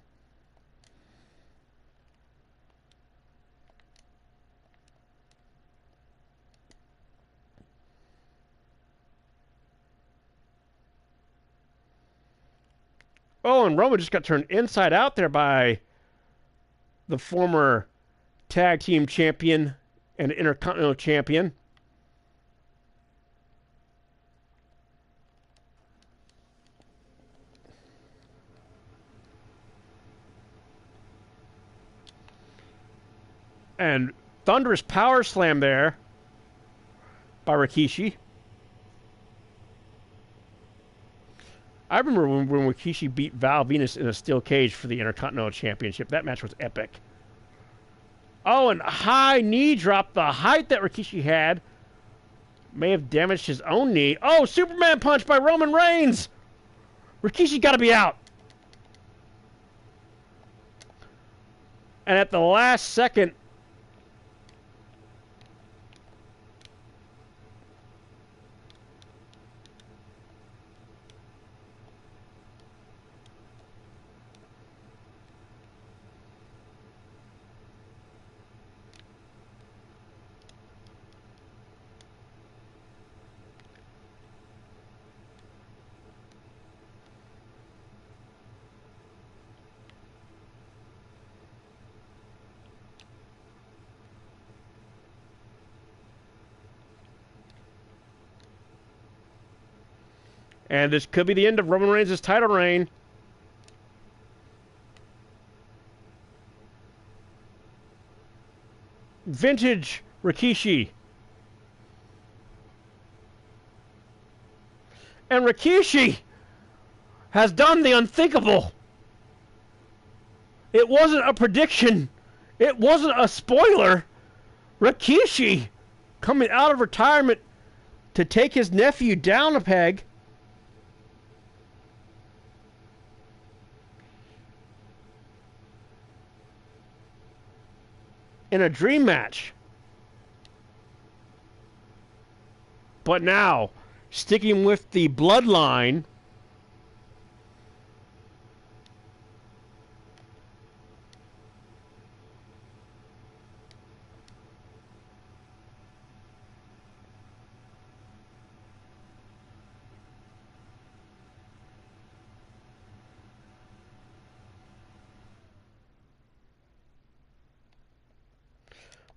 Oh, and Roman just got turned inside out there by the former tag team champion and intercontinental champion. And thunderous power slam there by Rikishi. I remember when Rikishi beat Val Venus in a steel cage for the Intercontinental Championship. That match was epic. Oh, and high knee drop. The height that Rikishi had may have damaged his own knee. Oh, Superman punch by Roman Reigns. Rikishi got to be out. And at the last second, and this could be the end of Roman Reigns' title reign. Vintage Rikishi. And Rikishi has done the unthinkable. It wasn't a prediction. It wasn't a spoiler. Rikishi coming out of retirement to take his nephew down a peg. In a dream match. But now, sticking with the bloodline,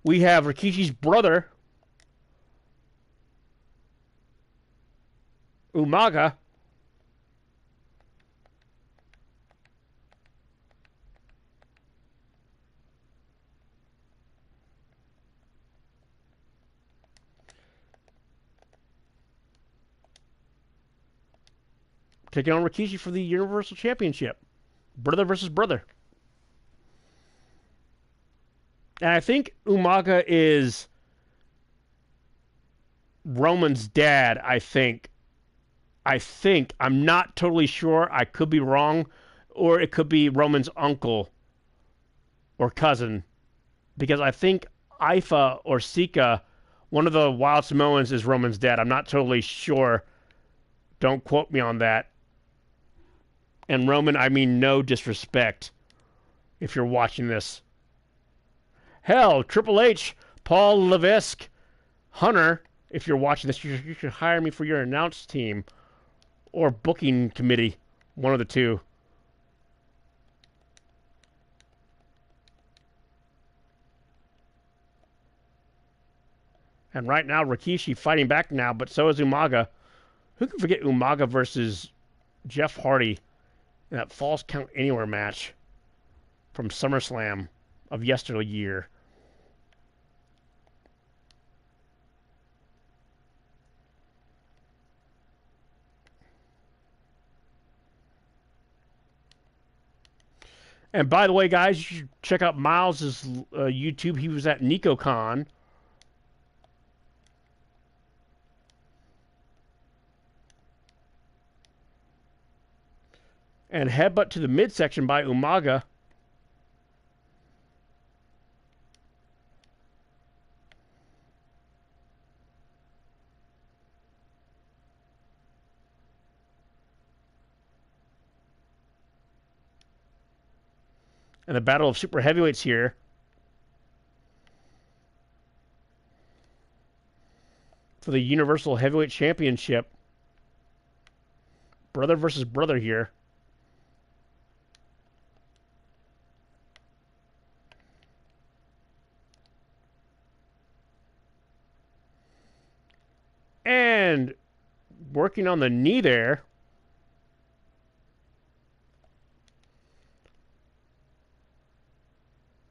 we have Rikishi's brother, Umaga, taking on Rikishi for the Universal Championship. Brother versus brother. And I think Umaga is Roman's dad, I think. I'm not totally sure. I could be wrong. Or it could be Roman's uncle or cousin. Because I think Ifa or Sika, one of the Wild Samoans, is Roman's dad. I'm not totally sure. Don't quote me on that. And Roman, I mean no disrespect if you're watching this. Hell, Triple H, Paul Levesque, Hunter, if you're watching this, you should hire me for your announce team or booking committee, one of the two. And right now, Rikishi fighting back now, but so is Umaga. Who can forget Umaga versus Jeff Hardy in that Falls Count Anywhere match from SummerSlam of yesteryear? And by the way, guys, you should check out Miles' YouTube. He was at NicoCon. And headbutt to the midsection by Umaga. And the battle of super heavyweights here. For the Universal Heavyweight Championship. Brother versus brother here. And working on the knee there.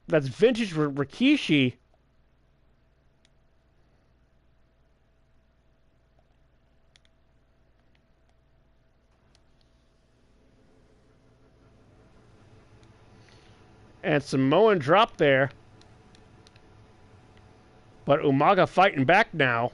That's vintage Rikishi. And Samoan drop there. But Umaga fighting back now.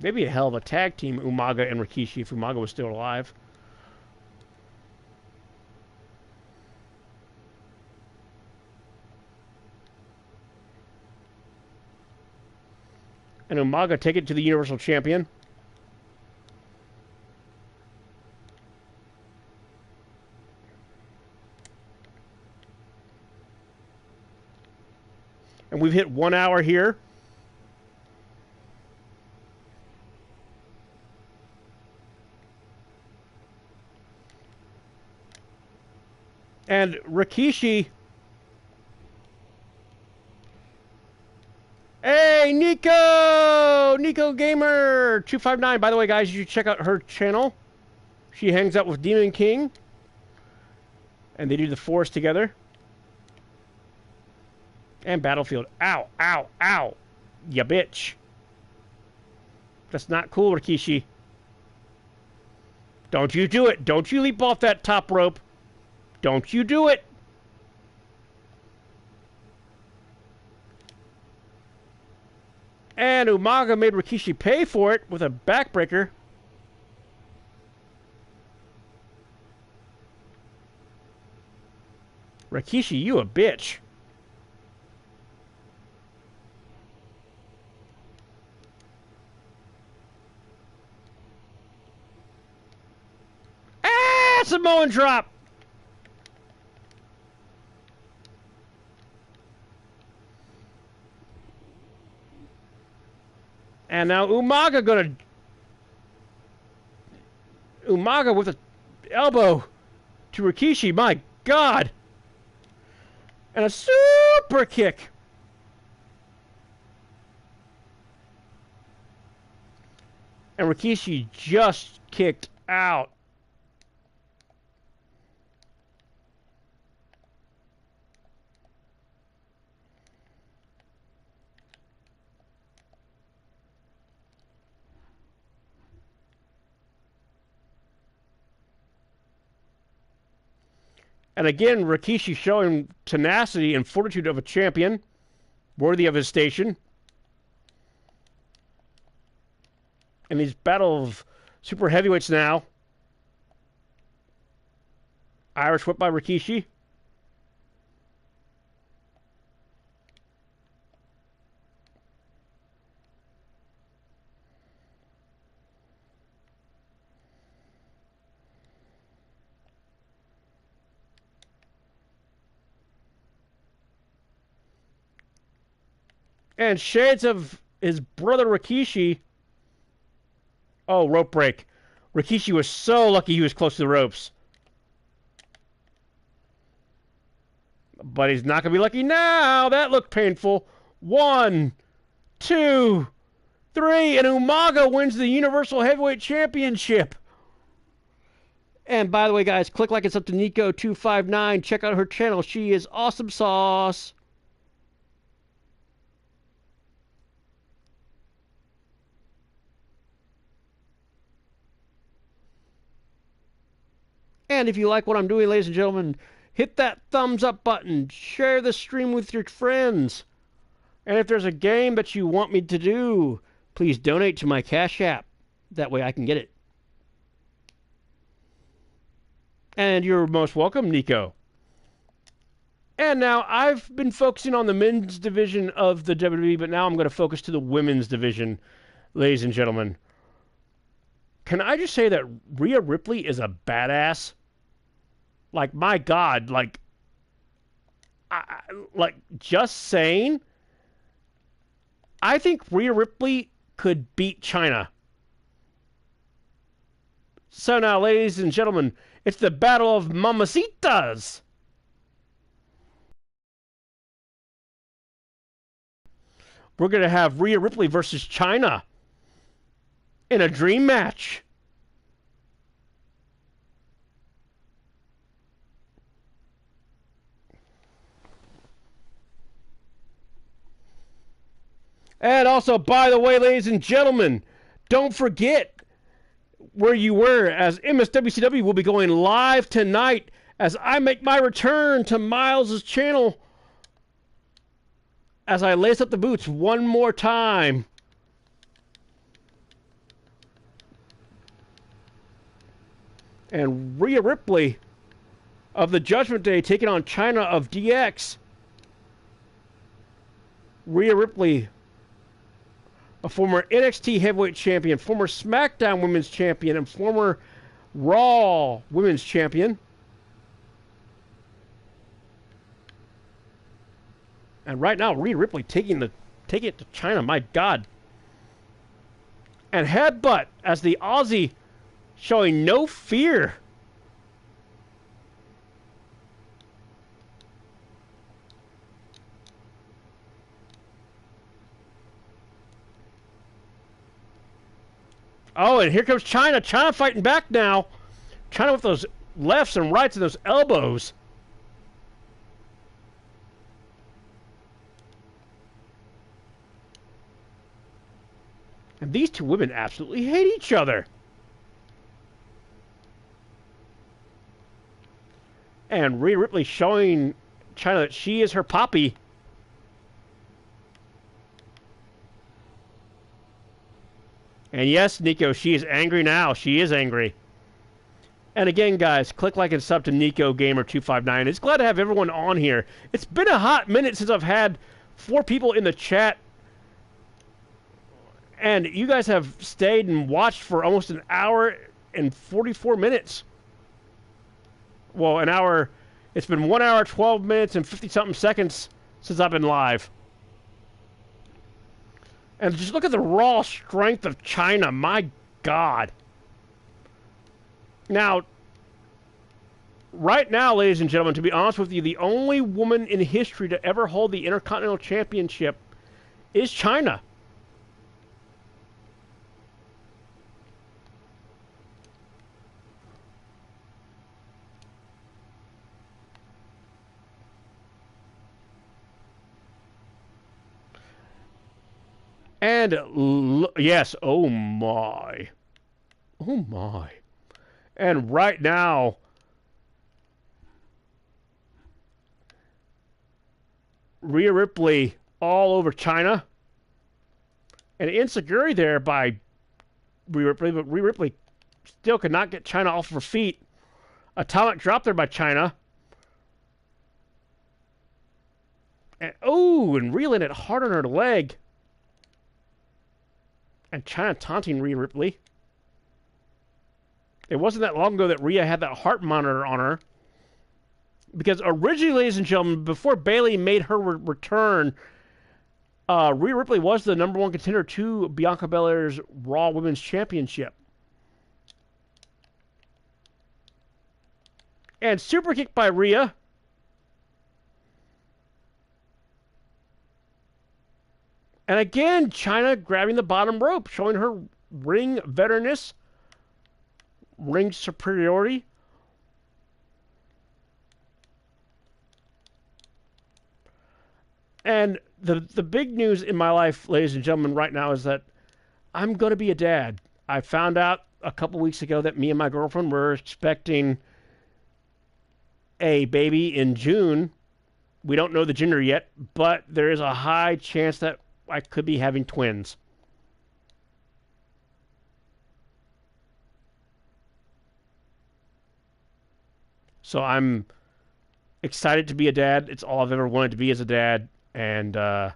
They'd be a hell of a tag team, Umaga and Rikishi, if Umaga was still alive. And Umaga take it to the Universal Champion. And we've hit 1 hour here. And Rikishi. Hey, Nico! Nico Gamer 259. By the way, guys, you should check out her channel. She hangs out with Demon King. And they do the Force together. And Battlefield. Ow, ow, ow. Ya bitch. That's not cool, Rikishi. Don't you do it. Don't you leap off that top rope. Don't you do it. And Umaga made Rikishi pay for it with a backbreaker. Rikishi, you a bitch. Ah, Samoan drop. And now Umaga with an elbow to Rikishi. My God. And a super kick. And Rikishi just kicked out. And again, Rikishi showing tenacity and fortitude of a champion, worthy of his station. In these battle of super heavyweights now. Irish whip by Rikishi. And shades of his brother Rikishi. Oh, rope break. Rikishi was so lucky he was close to the ropes. But he's not going to be lucky now. That looked painful. 1, 2, 3. And Umaga wins the Universal Heavyweight Championship. And by the way, guys, click like it's up to Nico259. Check out her channel. She is awesome sauce. And if you like what I'm doing, ladies and gentlemen, hit that thumbs up button. Share the stream with your friends. And if there's a game that you want me to do, please donate to my Cash App. That way I can get it. And you're most welcome, Nico. And now I've been focusing on the men's division of the WWE, but now I'm going to focus to the women's division, ladies and gentlemen. Can I just say that Rhea Ripley is a badass? Like, my God, like just saying, I think Rhea Ripley could beat Chyna. So now, ladies and gentlemen, it's the battle of Mamacitas. We're going to have Rhea Ripley versus Chyna in a dream match. And also, by the way, ladies and gentlemen, don't forget where you were, as MSWCW will be going live tonight as I make my return to Miles' channel as I lace up the boots one more time. And Rhea Ripley of the Judgment Day taking on Chyna of DX. Rhea Ripley, a former NXT Heavyweight Champion, former SmackDown Women's Champion, and former Raw Women's Champion. And right now, Rhea Ripley taking it to Chyna. My God. And headbutt as the Aussie showing no fear. Oh, and here comes Chyna. Chyna fighting back now. Chyna with those lefts and rights and those elbows. And these two women absolutely hate each other. And Rhea Ripley showing Chyna that she is her poppy. And yes, Nico, she is angry now. She is angry. And again, guys, click like and sub to Nico Gamer 259. It's glad to have everyone on here. It's been a hot minute since I've had 4 people in the chat. And you guys have stayed and watched for almost an hour and 44 minutes. Well, an hour. It's been 1 hour, 12 minutes, and 50-something seconds since I've been live. And just look at the raw strength of Chyna. My God. Now, right now, ladies and gentlemen, to be honest with you, the only woman in history to ever hold the Intercontinental Championship is Chyna. And yes, oh my. Oh my. And right now, Rhea Ripley all over Chyna. And insecurity there by Rhea Ripley, but Rhea Ripley still could not get Chyna off of her feet. Atomic drop there by Chyna. And oh, and reeling it hard on her leg. And Chyna taunting Rhea Ripley. It wasn't that long ago that Rhea had that heart monitor on her. Because originally, ladies and gentlemen, before Bayley made her return, Rhea Ripley was the #1 contender to Bianca Belair's Raw Women's Championship. And super kick by Rhea. And again, Chyna grabbing the bottom rope, showing her ring veteranness, ring superiority. And the big news in my life, ladies and gentlemen, right now is that I'm going to be a dad. I found out a couple weeks ago that me and my girlfriend were expecting a baby in June. We don't know the gender yet, but there is a high chance that I could be having twins. So I'm excited to be a dad. It's all I've ever wanted to be as a dad. And, oh,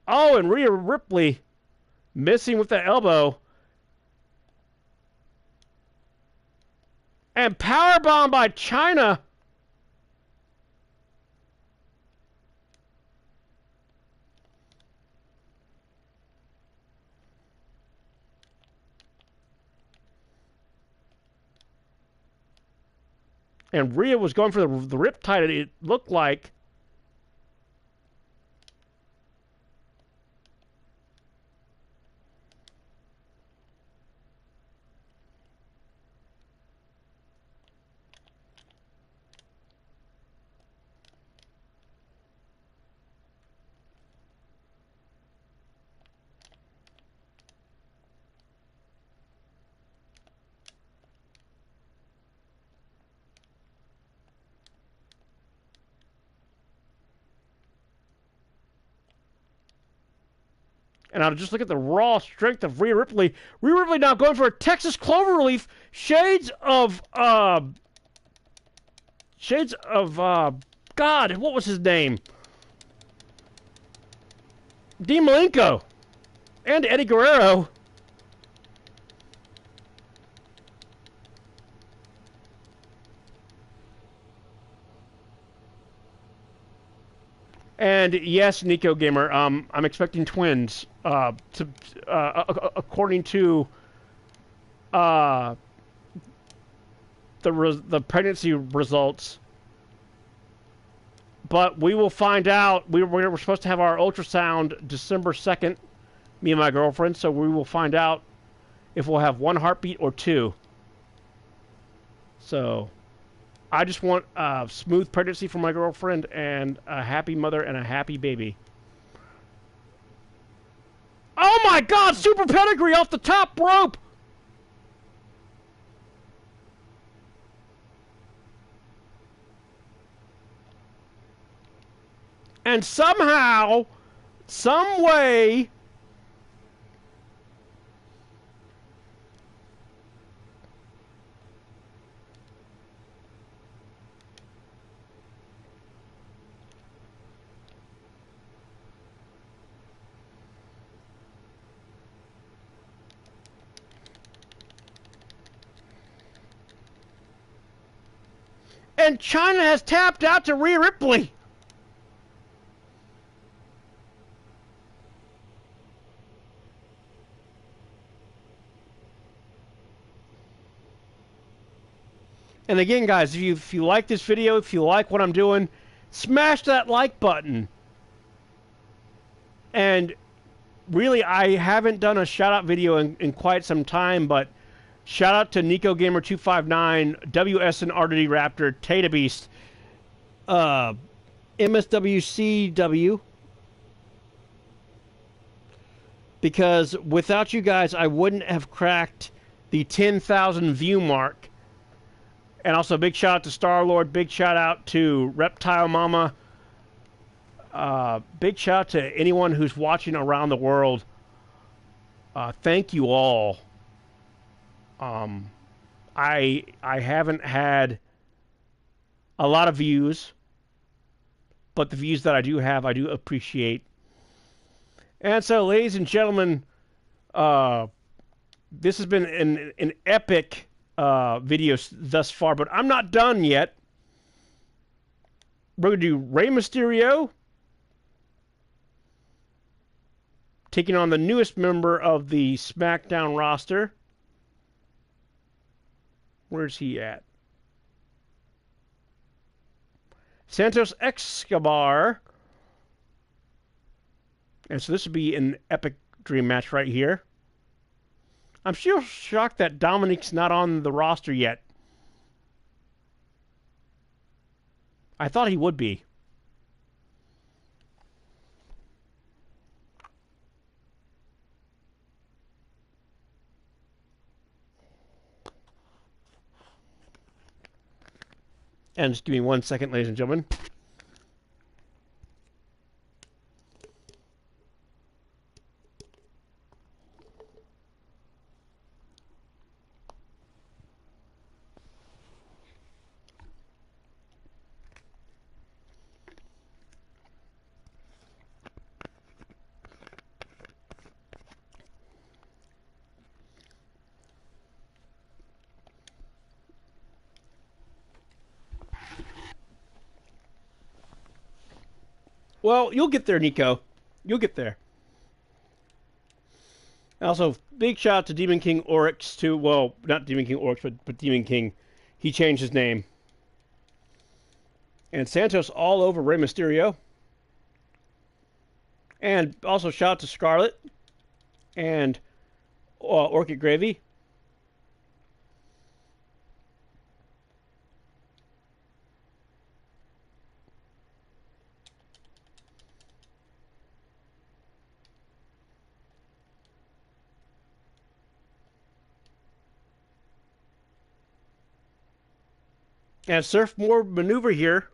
and Rhea Ripley missing with the elbow. And powerbomb by Chyna. And Rhea was going for the riptide, it looked like. And I'll just look at the raw strength of Rhea Ripley. Rhea Ripley now going for a Texas Cloverleaf. God, what was his name? Dean Malenko. And Eddie Guerrero. And yes, Nico Gamer, I'm expecting twins. According to the pregnancy results, but we will find out. We're supposed to have our ultrasound December 2nd, me and my girlfriend. So we will find out if we'll have one heartbeat or two. So I just want a smooth pregnancy for my girlfriend and a happy mother and a happy baby. Oh my God! Super pedigree off the top rope! And somehow, some way, and China has tapped out to Rhea Ripley. And again, guys, if you like this video, if you like what I'm doing, smash that like button. And really, I haven't done a shout-out video in quite some time, but shout out to Nico Gamer 259, WSN RDD Raptor, Tata Beast, MSWCW. Because without you guys, I wouldn't have cracked the 10,000 view mark. And also, big shout out to Star-Lord. Big shout out to Reptile Mama. Big shout out to anyone who's watching around the world. Thank you all. I haven't had a lot of views, but the views that I do have, I do appreciate. And so, ladies and gentlemen, this has been an epic video thus far, but I'm not done yet. We're going to do Rey Mysterio taking on the newest member of the SmackDown roster. Where's he at? Santos Escobar. And so this would be an epic dream match right here. I'm still shocked that Dominic's not on the roster yet. I thought he would be. And just give me 1 second, ladies and gentlemen. Well, you'll get there, Nico. You'll get there. Also, big shout out to Demon King Oryx, too. Well, not Demon King Oryx, but Demon King. He changed his name. And Santos all over Rey Mysterio. And also shout out to Scarlett and Orchid Gravy. And Surf More Maneuver here.